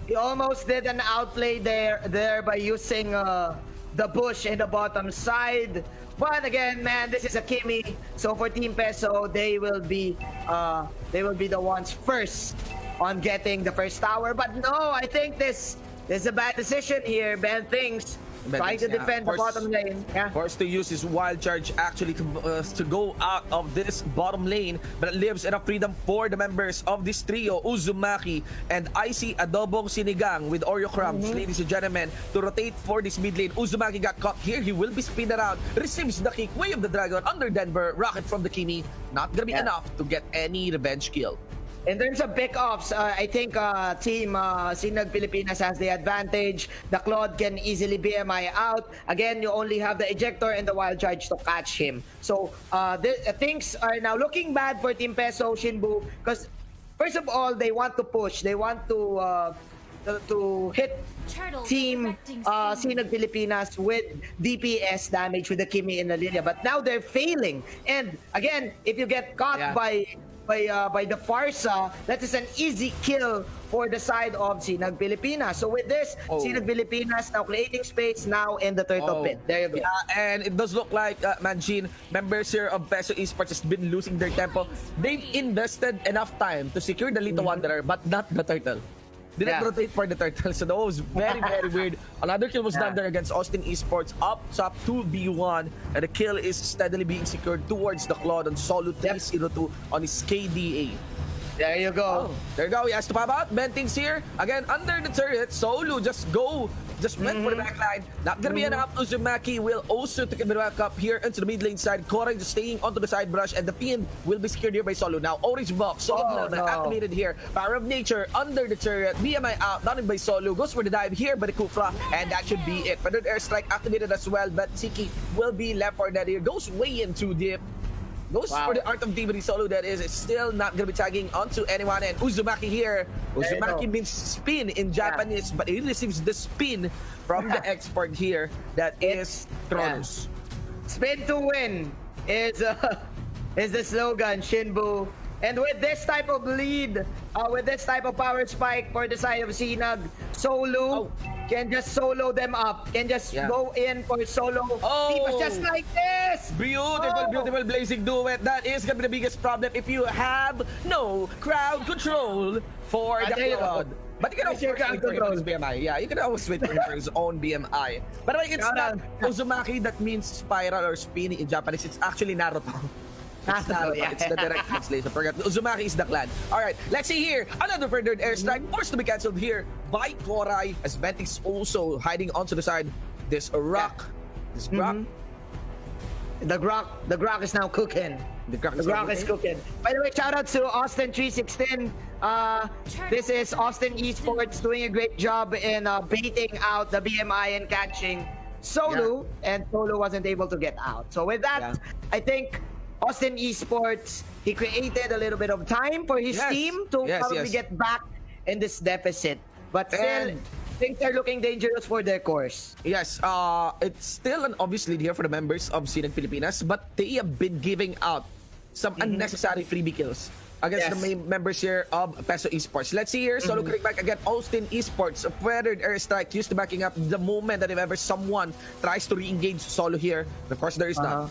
He almost did an outplay there by using the bush in the bottom side. But again, man, this is a Kimi. So for Team Peso, they will be the ones first on getting the first tower. But no, I think this is a bad decision here. Bentings trying to defend the bottom lane. Forced to use his wild charge actually to go out of this bottom lane, but it leaves enough freedom for the members of this trio, Uzumaki and IC Adobong Sinigang with Oreo Crumbs, ladies and gentlemen, to rotate for this mid lane. Uzumaki got caught here. He will be spin around, receives the kick, Way of the Dragon under Denver, rocket from the Kimi. Not gonna be enough to get any revenge kill. In terms of pick-offs, I think Team Sinag Pilipinas has the advantage. The Claude can easily BMI out. Again, you only have the Ejector and the Wild Charge to catch him. So things are now looking bad for Team Peso, Shinbu, because first of all, they want to push. They want to hit Team Sinag Pilipinas with DPS damage with the Kimi and the Lilia. But now they're failing. And again, if you get caught by the Farsa, that is an easy kill for the side of Sinag Pilipinas. So with this, Sinag Pilipinas now creating space now in the turtle pit. There you go. And it does look like, Manjin, members here of Peso Esports has been losing their tempo. They've invested enough time to secure the Little Wanderer, but not the turtle. Didn't rotate for the turtle, so that was very, very weird. Another kill was done there against Austin Esports, up top 2v1, and the kill is steadily being secured towards the Claude on Solo 302 on his KDA. There you go. There you go. He has to pop out. Bentings here. Again, under the turret. Solo just went for the backline. Not gonna be enough. Uzumaki will also take a back up here into the mid lane side. Koray just staying onto the side brush, and the Fiend will be secured here by Solo. Now, orange box. Solo activated here. Power of Nature under the turret. BMI out. Done by Solo. Goes for the dive here by the Kufra, and that should be it. But the airstrike activated as well, but Tiki will be left for that here. Goes way into deep. Goes for the Art of Thievery Solo, that is still not going to be tagging onto anyone. And Uzumaki here. Uzumaki means spin in Japanese, but he receives the spin from the expert here. That is Tronus. Spin to win is the slogan, Shinbu. And with this type of lead, with this type of power spike for the side of Sinag, Solo can just solo them up, can just go in for solo. Just like this. Beautiful blazing duet. That is gonna be the biggest problem if you have no crowd control for the crowd. But you can always wait for his BMI. Yeah, you can always wait for his own BMI. By the way, it's not Uzumaki that means spiral or spin in Japanese. It's actually Naruto. It's the direct translation. Forget. Uzumaki is the clan. Alright, let's see here. Another further airstrike forced to be cancelled here by Koray, as Bentix also hiding onto the side. This rock. This Grok. The Grok is now cooking. The Grok is cooking. By the way, shout out to Austin 316. This is Austin Esports doing a great job in baiting out the BMI and catching Solo, and Solo wasn't able to get out. So with that, I think Austin Esports, he created a little bit of time for his team to probably get back in this deficit. But still, things are looking dangerous for their course. Yes, it's still an obvious lead here for the members of Sinag Pilipinas, but they have been giving out some unnecessary freebie kills against the main members here of Peso Esports. Let's see here, Solo click back again. Austin Esports, a feathered airstrike used to backing up the moment that if ever someone tries to re-engage Solo here. Of course, there is none.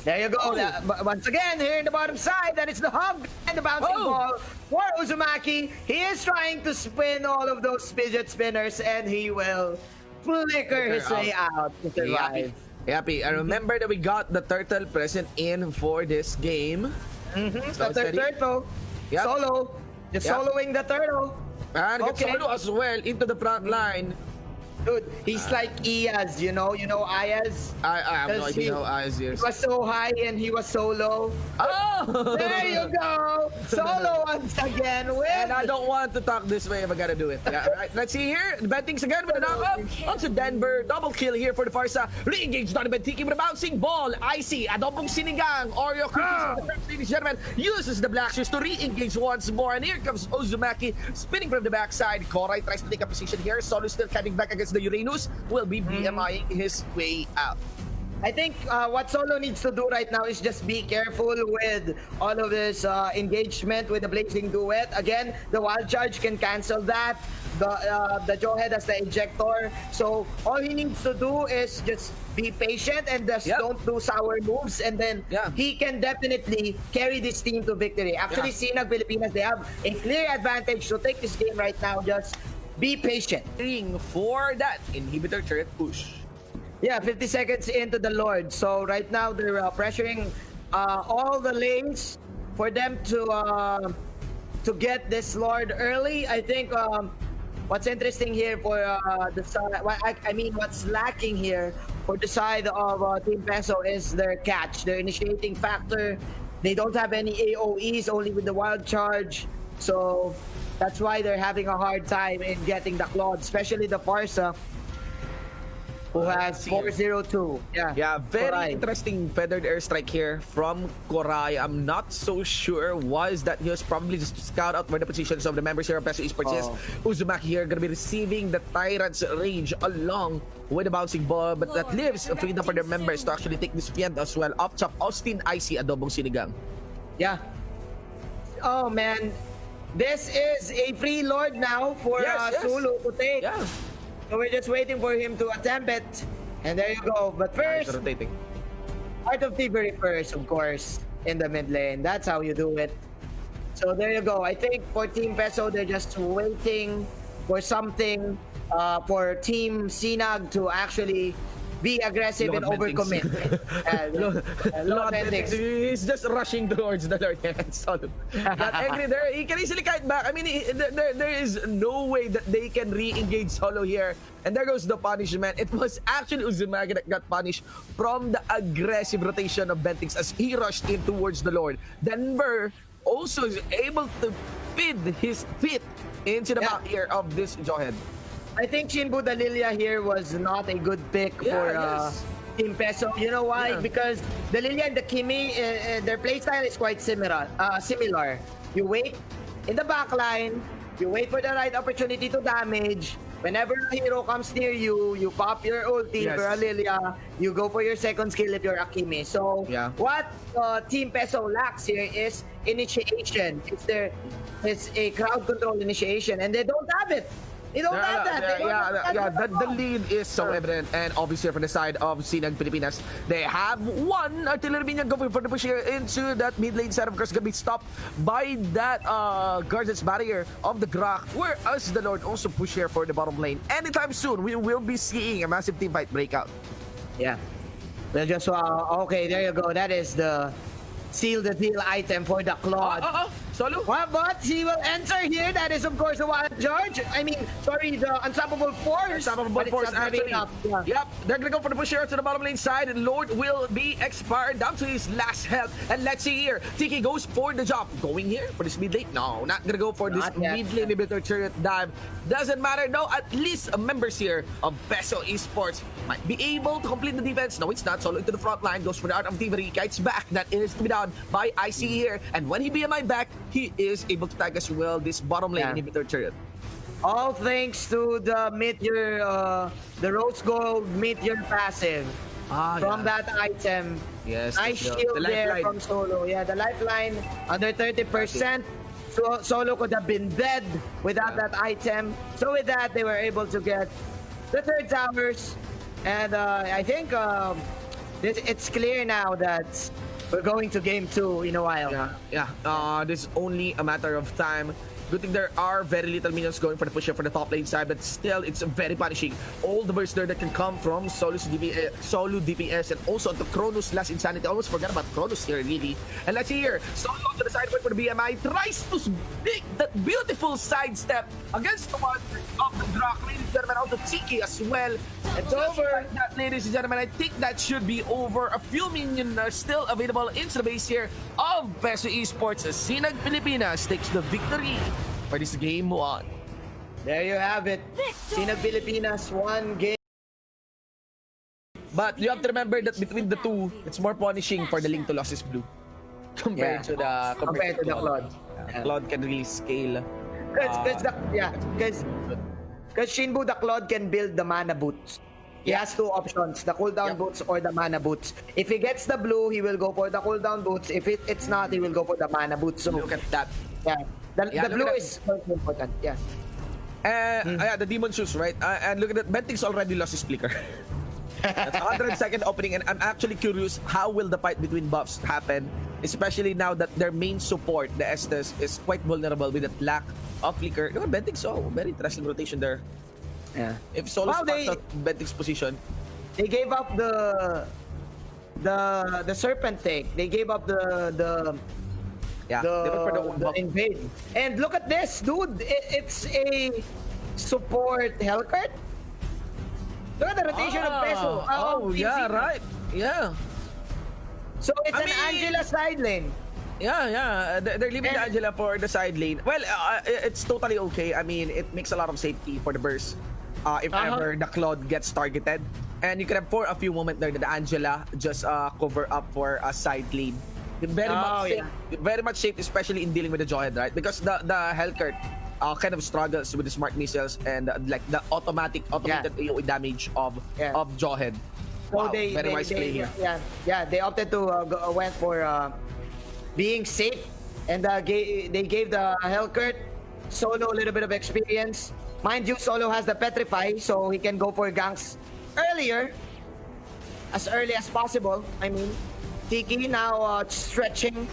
There you go. Oh. Once again, here in the bottom side, that is the hug and the bouncing ball for Uzumaki. He is trying to spin all of those fidget spinners, and he will flicker his way out to survive. Yappy. I remember that we got the turtle present in for this game. So the turtle, solo, just soloing the turtle. And solo as well into the front line. Dude, he's like Iaz, you know Iaz? I have no idea how Iaz is. He was so high and he was so low. Oh! There you go! Solo once again with... And I don't want to talk this way if I gotta do it. Yeah, right. Let's see here. Bentings again with a knockup. Onto Denver. Double kill here for the Farsa. Re-engaged on the Bentiki with a bouncing ball. Icy, adobong sinigang. Oreo cookies, ladies and gentlemen, uses the black shoes to re-engage once more. And here comes Uzumaki spinning from the backside. Korai tries to take a position here. Solo still coming back against the Uranus. Will be BMIing his way out. I think what Solo needs to do right now is just be careful with all of this engagement with the Blazing Duet. Again, the Wild Charge can cancel that. The Jawhead has the Ejector. So all he needs to do is just be patient and just don't do sour moves. And then he can definitely carry this team to victory. Actually, Sinag Pilipinas, they have a clear advantage to take this game right now. Just be patient. For that inhibitor turret push. Yeah, 50 seconds into the Lord. So right now they're pressuring all the lanes for them to get this Lord early. I think what's interesting here for the side, what's lacking here for the side of Team Peso is their catch, their initiating factor. They don't have any AOEs, only with the Wild Charge. So that's why they're having a hard time in getting the Claude, especially the Farsa, who has 402. Yeah, very Korai. interesting feathered airstrike here from Korai. I'm not so sure was that he was probably just to scout out where the positions of the members here of Peso Esports is. Uzumaki here gonna be receiving the Tyrant's range along with the bouncing ball, but that leaves freedom for their members to actually take this fiend as well. Up top, Austin Icy, adobong sinigang. Yeah. Oh man, this is a free Lord now for Sulu to take. Yeah. So we're just waiting for him to attempt it. And there you go. But first, Rotating. Art of Thievery first, of course, in the mid lane. That's how you do it. So there you go. I think for Team Peso, they're just waiting for something for Team Sinag to actually be aggressive and overcommit. He's just rushing towards the Lord. Not angry there. He can easily kite back. I mean, there is no way that they can re-engage Solo here. And there goes the punishment. It was actually Uzumaki that got punished from the aggressive rotation of Bentix as he rushed in towards the Lord. Denver also is able to feed his feet into the back here of this Jawhead. I think Shinbu Dalilia here was not a good pick for Team Peso. You know why? Because Dalilia and the Kimi, their playstyle is quite similar. You wait in the backline, you wait for the right opportunity to damage. Whenever a hero comes near you, you pop your ulti for a Lilia, you go for your second skill if you're a Kimi. So what Team Peso lacks here is initiation. It's a crowd control initiation, and they don't have it. They don't have that. The lead is so evident, and obviously from the side of Sinag Pilipinas, they have one artillery minion going for the push here into that mid lane side. Of course, gonna be stopped by that guardian's barrier of the Grach, whereas the Lord also push here for the bottom lane. Anytime soon, we will be seeing a massive team fight breakout. Yeah. Well, just okay, there you go. That is the seal the deal item for the Claude. Solo? But he will enter here. That is, of course, the Wild Charge. The Unstoppable Force. Unstoppable Force, actually. Yep, they're gonna go for the push here to the bottom lane side, and Lord will be expired down to his last health. And let's see here, Tiki goes for the jump. Going here for this mid lane? No, not gonna go for this mid lane inhibitor turret dive. Doesn't matter, no, at least members here of Peso Esports might be able to complete the defense. No, it's not. Solo into the front line, goes for the Art of Thievery, kites back. That is to be done by IC here. And when he BMI back, he is able to tag as well this bottom lane inhibitor turret. All thanks to the Meteor, the Rose Gold Meteor passive from that item. Yes, nice shield there from Solo. Yeah, the lifeline under 30%. So Solo could have been dead without that item. So with that, they were able to get the third towers. And I think It's clear now that we're going to game 2 in a while. This is only a matter of time. Good thing there are very little minions going for the push here for the top lane side, but still it's very punishing. All the bursts there that can come from Solo's DPS, and also the Kronos last insanity. I almost forgot about Kronos here, really. And let's see here, Solo to the sideboard for the BMI, tries to make that beautiful sidestep against the one of the Drak. Ladies and gentlemen, also Tiki as well. It's over. That, ladies and gentlemen, I think that should be over. A few minions are still available into the base here of Peso Esports. Sinag Pilipinas takes the victory for this game 1. There you have it. Sinag Pilipinas 1 game. But you have to remember that between the two, it's more punishing for the Link to Losses Blue compared to the Claude. Claude can really scale. Because Shinbu, the Claude can build the mana boots. He has two options, the cooldown boots or the mana boots. If he gets the blue, he will go for the cooldown boots. If it's not, he will go for the mana boots. So look at that. Yeah. The blue is very important. Yeah. The demon shoes, right? And look at that. Bentix already lost his flicker. That's 100-second opening, and I'm actually curious how will the fight between buffs happen, especially now that their main support, the Estes, is quite vulnerable with that lack of flicker. Look at Bentix, very interesting rotation there. Yeah. If Solo starts at Bentix position, they gave up the serpent take. They gave up the invade. And look at this, dude. It's a support Hellcurt. Look at the rotation of Peso. Right. Yeah. So it's Angela side lane. They're leaving the Angela for the side lane. Well, it's totally okay. I mean, it makes a lot of safety for the burst if ever the Claude gets targeted. And you can have for a few moments there that the Angela just cover up for a side lane. Very much safe, especially in dealing with the Jawhead, right? Because the Hellcurt kind of struggles with the smart missiles and like the automated AoE damage of Jawhead. So very wise play here. They opted to went for being safe, and they gave the Hellcurt Solo a little bit of experience. Mind you, Solo has the Petrify, so he can go for ganks as early as possible. I mean, Tiki now stretching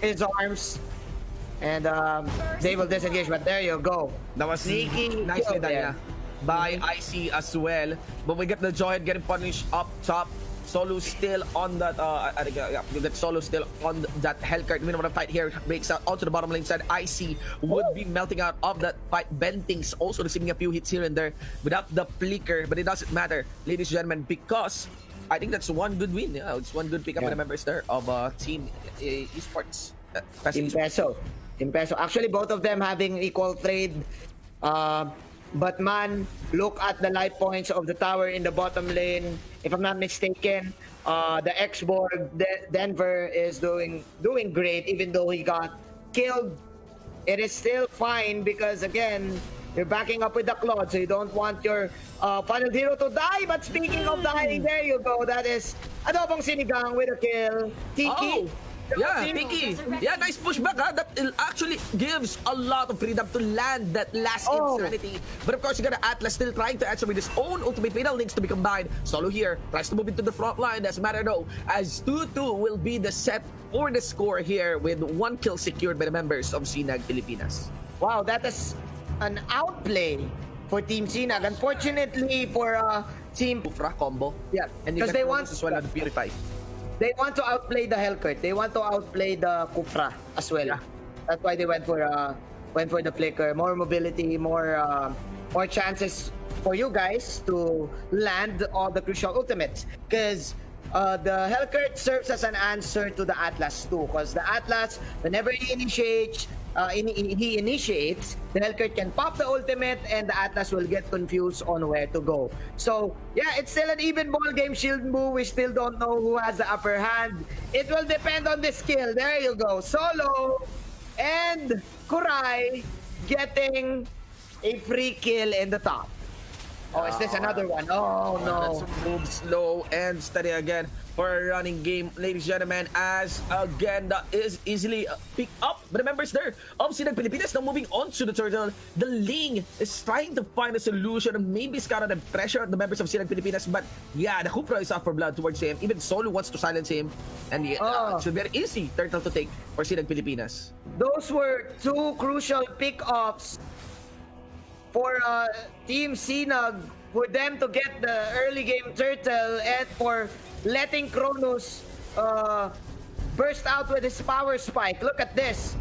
his arms, and they will disengage. But there you go. That was nicely done by IC as well. But we get the Jawhead getting punished up top. Solo still on that. Solo still on that Hellcurt. We want to fight here. Breaks out onto the bottom lane side. IC would be melting out of that fight. Bentings also receiving a few hits here and there without the flicker, but it doesn't matter, ladies and gentlemen, because I think that's one good win. Yeah, it's one good pickup by the members there of Team Esports. Team Peso. Actually, both of them having equal trade. But man, look at the life points of the tower in the bottom lane. If I'm not mistaken, the X-Borg Denver is doing great, even though he got killed. It is still fine because again, you're backing up with the Claude, so you don't want your final hero to die. But speaking of dying, there you go. That is Adobong Sinigang with a kill. Tiki. Tiki. Nice pushback. That actually gives a lot of freedom to land that last insanity. But of course, you got Atlas still trying to answer with his own ultimate fatal links to be combined. Solo here tries to move into the front line. Doesn't matter though, as 2-2 will be the set for the score here with 1 kill secured by the members of Sinag Pilipinas. Wow, that is an outplay for Team Sinag. Unfortunately for Team Kufra combo. Yeah, and because they want as well to purify. They want to outplay the Hellcurt. They want to outplay the Kufra as well. Yeah. That's why they went for the flicker. More mobility, more chances for you guys to land all the crucial ultimates. Because the Hellcurt serves as an answer to the Atlas too. Because the Atlas, whenever he initiates, the Hellcurt can pop the ultimate and the Atlas will get confused on where to go. So, yeah, it's still an even ball game, Shieldmu. We still don't know who has the upper hand. It will depend on the skill. There you go. Solo and Kurai getting a free kill in the top. Oh, is this another one? Oh, no. Let's move slow and steady again for a running game, ladies and gentlemen, as again that is easily picked up. But the members there of Sinag Pilipinas now moving on to the turtle. The Ling is trying to find a solution and maybe scatter the pressure at the members of Sinag Pilipinas. But yeah, the Hoopra is out for blood towards him. Even Solo wants to silence him. And yeah, it should be very easy turtle to take for Sinag Pilipinas. Those were two crucial pick-ups for Team Sinag, for them to get the early game turtle and for letting Kronos burst out with his power spike. Look at this.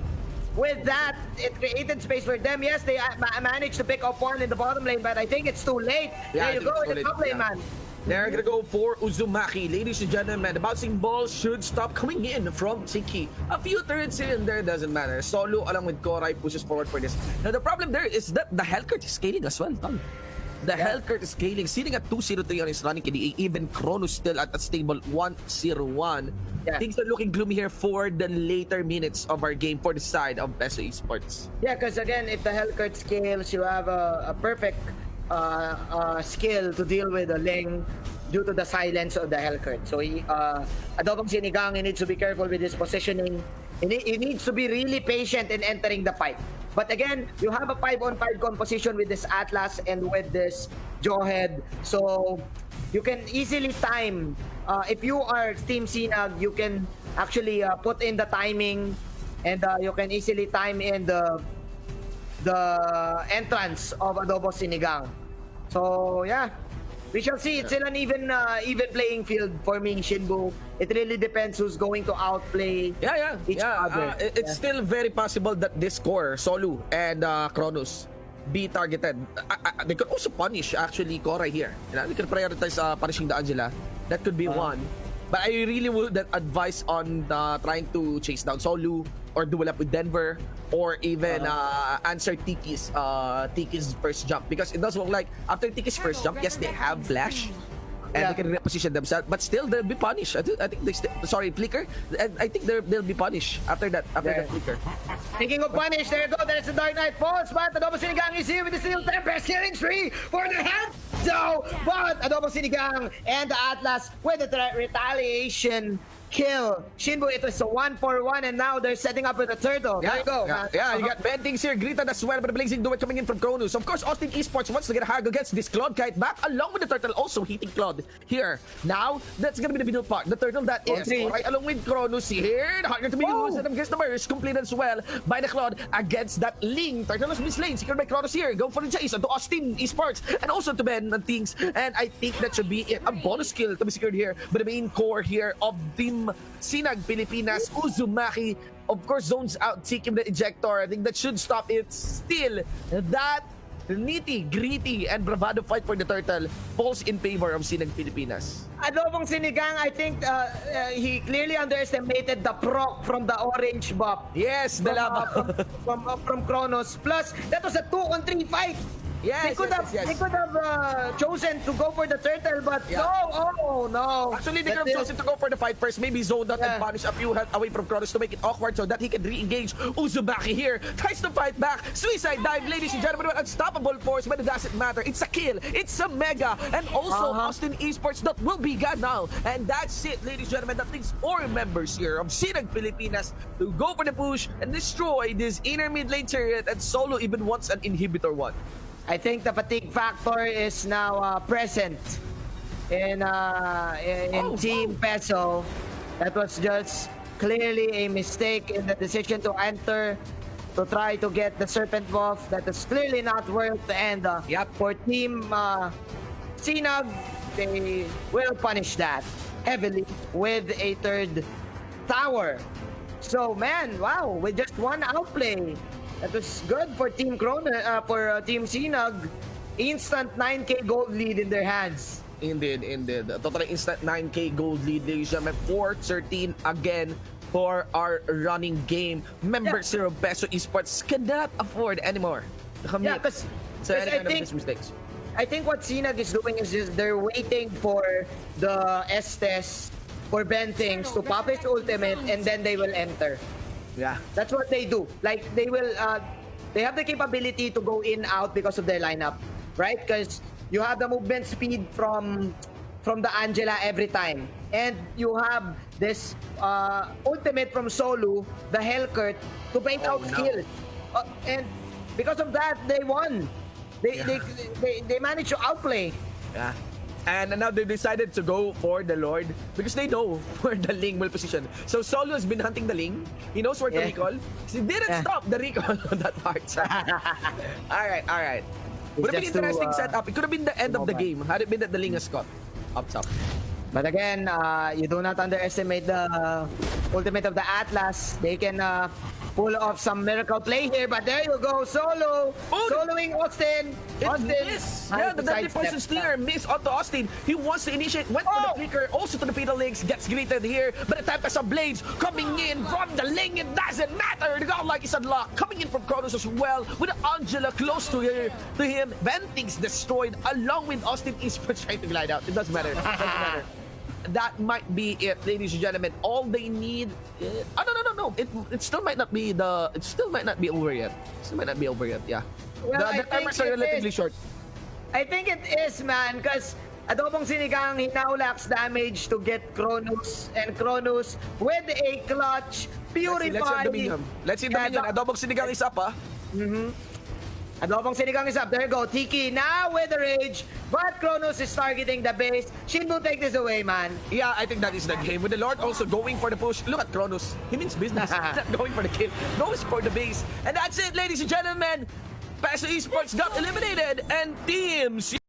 With that, it created space for them. Yes, they managed to pick up one in the bottom lane, but I think it's too late. Yeah, there you go in the top lane, man. They're gonna go for Uzumaki. Ladies and gentlemen, the bouncing ball should stop coming in from Tiki. A few turrets here and there doesn't matter. Solo along with Korai pushes forward for this. Now the problem there is that the Hellcurt is scaling as well. The Hellcurt is scaling, sitting at 203 on his running KDA. Even Kronos still at a stable 101. Yeah. Things are looking gloomy here for the later minutes of our game for the side of Peso Esports. Yeah, because again, if the Hellcurt scales, you have a perfect skill to deal with the Ling due to the silence of the Hellcurt. So Adobong Sinigang, he needs to be careful with his positioning. He needs to be really patient in entering the fight. But again, you have a 5-on-5 composition with this Atlas and with this Jawhead. So you can easily time. If you are Team Sinag, you can actually put in the timing, and you can easily time in the entrance of Adobo Sinigang. So yeah, we shall see. It's still an even playing field for me, Shinbu. It really depends who's going to outplay each other. It's still very possible that this core, Solu and Kronos, be targeted. They could also punish actually Korai here. They could prioritize punishing the Angela. That could be one. But I really would advise on trying to chase down Solu or duel up with Denver, or even answer Tiki's first jump, because it does look like after Tiki's first jump, yes, they have flash and they can reposition themselves, but still they'll be punished. I think they flicker, and I think they'll be punished after that flicker. Speaking of punish, there you go. There's the Dark Knight Falls, but Adobo Sinigang is here with the Steel Tempest, killing 3 for the head. So, but Adobo Sinigang and the Atlas with the retaliation kill. Shinbu, it was a 1-for-1, and now they're setting up with a turtle. There you go. Yeah, you got bad things here. Greeted as well, but the blazing duet coming in from Kronos. Of course, Austin Esports wants to get a hag against this Claude Kite back, along with the turtle also hitting Claude here. Now, that's gonna be the middle part. The turtle that is right along with Kronos here. The hard to be used, and against the burst, complete as well by the Claude against that Ling. Turtle has been slain. Secured by Kronos here. Go for the chase onto Austin Esports and also to Ben and things. And I think that should be it. A bonus kill to be secured here. But the main core here of Team Sinag Pilipinas, Uzumaki, of course, zones out, taking the ejector. I think that should stop it. Still, that nitty-gritty and bravado fight for the turtle falls in favor of Sinag Pilipinas. Adobong Sinigang, I think he clearly underestimated the proc from the orange buff. Yes, the lava. From Kronos. Plus, that was a 2-on-3 fight. Yes, they could have chosen to go for the turtle, but no. Actually, they could have chosen to go for the fight first. Maybe zone that and punish a few health away from Kronos to make it awkward so that he can re-engage. Uzumaki here tries to fight back. Suicide dive, ladies and gentlemen, unstoppable force, but it doesn't matter. It's a kill. It's a mega. And also Austin Esports that will be gone now. And that's it, ladies and gentlemen. That leaves 4 members here of Sinag Pilipinas to go for the push and destroy this inner mid lane turret, and Solo even wants an inhibitor one. I think the fatigue factor is now present in Team Peso. That was just clearly a mistake in the decision to enter to try to get the Serpent buff. That is clearly not worth the end. For Team Sinag, they will punish that heavily with a 3rd tower. So man, wow, with just one outplay, that was good for Team Team Sinag. Instant 9k gold lead in their hands. Indeed. Totally instant 9k gold lead, ladies and gentlemen. 4-13 again for our running game. Member Zero Peso Esports cannot afford anymore to commit to any kind of these mistakes. I think what Sinag is doing is just they're waiting for the Estes, for Ben Things to pop his ultimate, and then they will enter. Yeah, that's what they do. Like they will, they have the capability to go in out because of their lineup, right? Because you have the movement speed from the Angela every time. And you have this ultimate from Solu, the Hellcurt, to bait out skills. And because of that, they won. They managed to outplay. Yeah. And now they decided to go for the Lord because they know where the Ling will position. So Solo has been hunting the Ling. He knows where to recall. He didn't stop the recall on that part. Alright. Would have been an interesting setup. It could have been the end of the game had it been that the Ling has got up top. But again, you do not underestimate the ultimate of the Atlas. They can pull off some miracle play here, but there you go, Solo! Soloing Austin! Yeah, the deadly poison stinger missed onto Austin. He wants to initiate, went for the flicker, also to the fatal links, gets greeted here, but the Tempest of Blades coming in from the Ling, it doesn't matter! The godlike is unlocked, coming in from Kronos as well, with Angela close to him. Venting's destroyed, along with Austin Esports trying to glide out. It doesn't matter. That might be it, ladies and gentlemen. All they need. No. It still might not be over yet. Yeah. Well, the timers are relatively short. I think it is, man, because Adobong Sinigang hinaulax damage to get Kronos, and Kronos with a clutch purify. Let's see the minion. Adobong Sinigang is up, Adobong Sinigang is up. There you go. Tiki now with the rage. But Kronos is targeting the base. Shinbu, take this away, man. Yeah, I think that is the game. With the Lord also going for the push. Look at Kronos. He means business. Not going for the kill. Goes for the base. And that's it, ladies and gentlemen. Peso Esports got eliminated. And teams...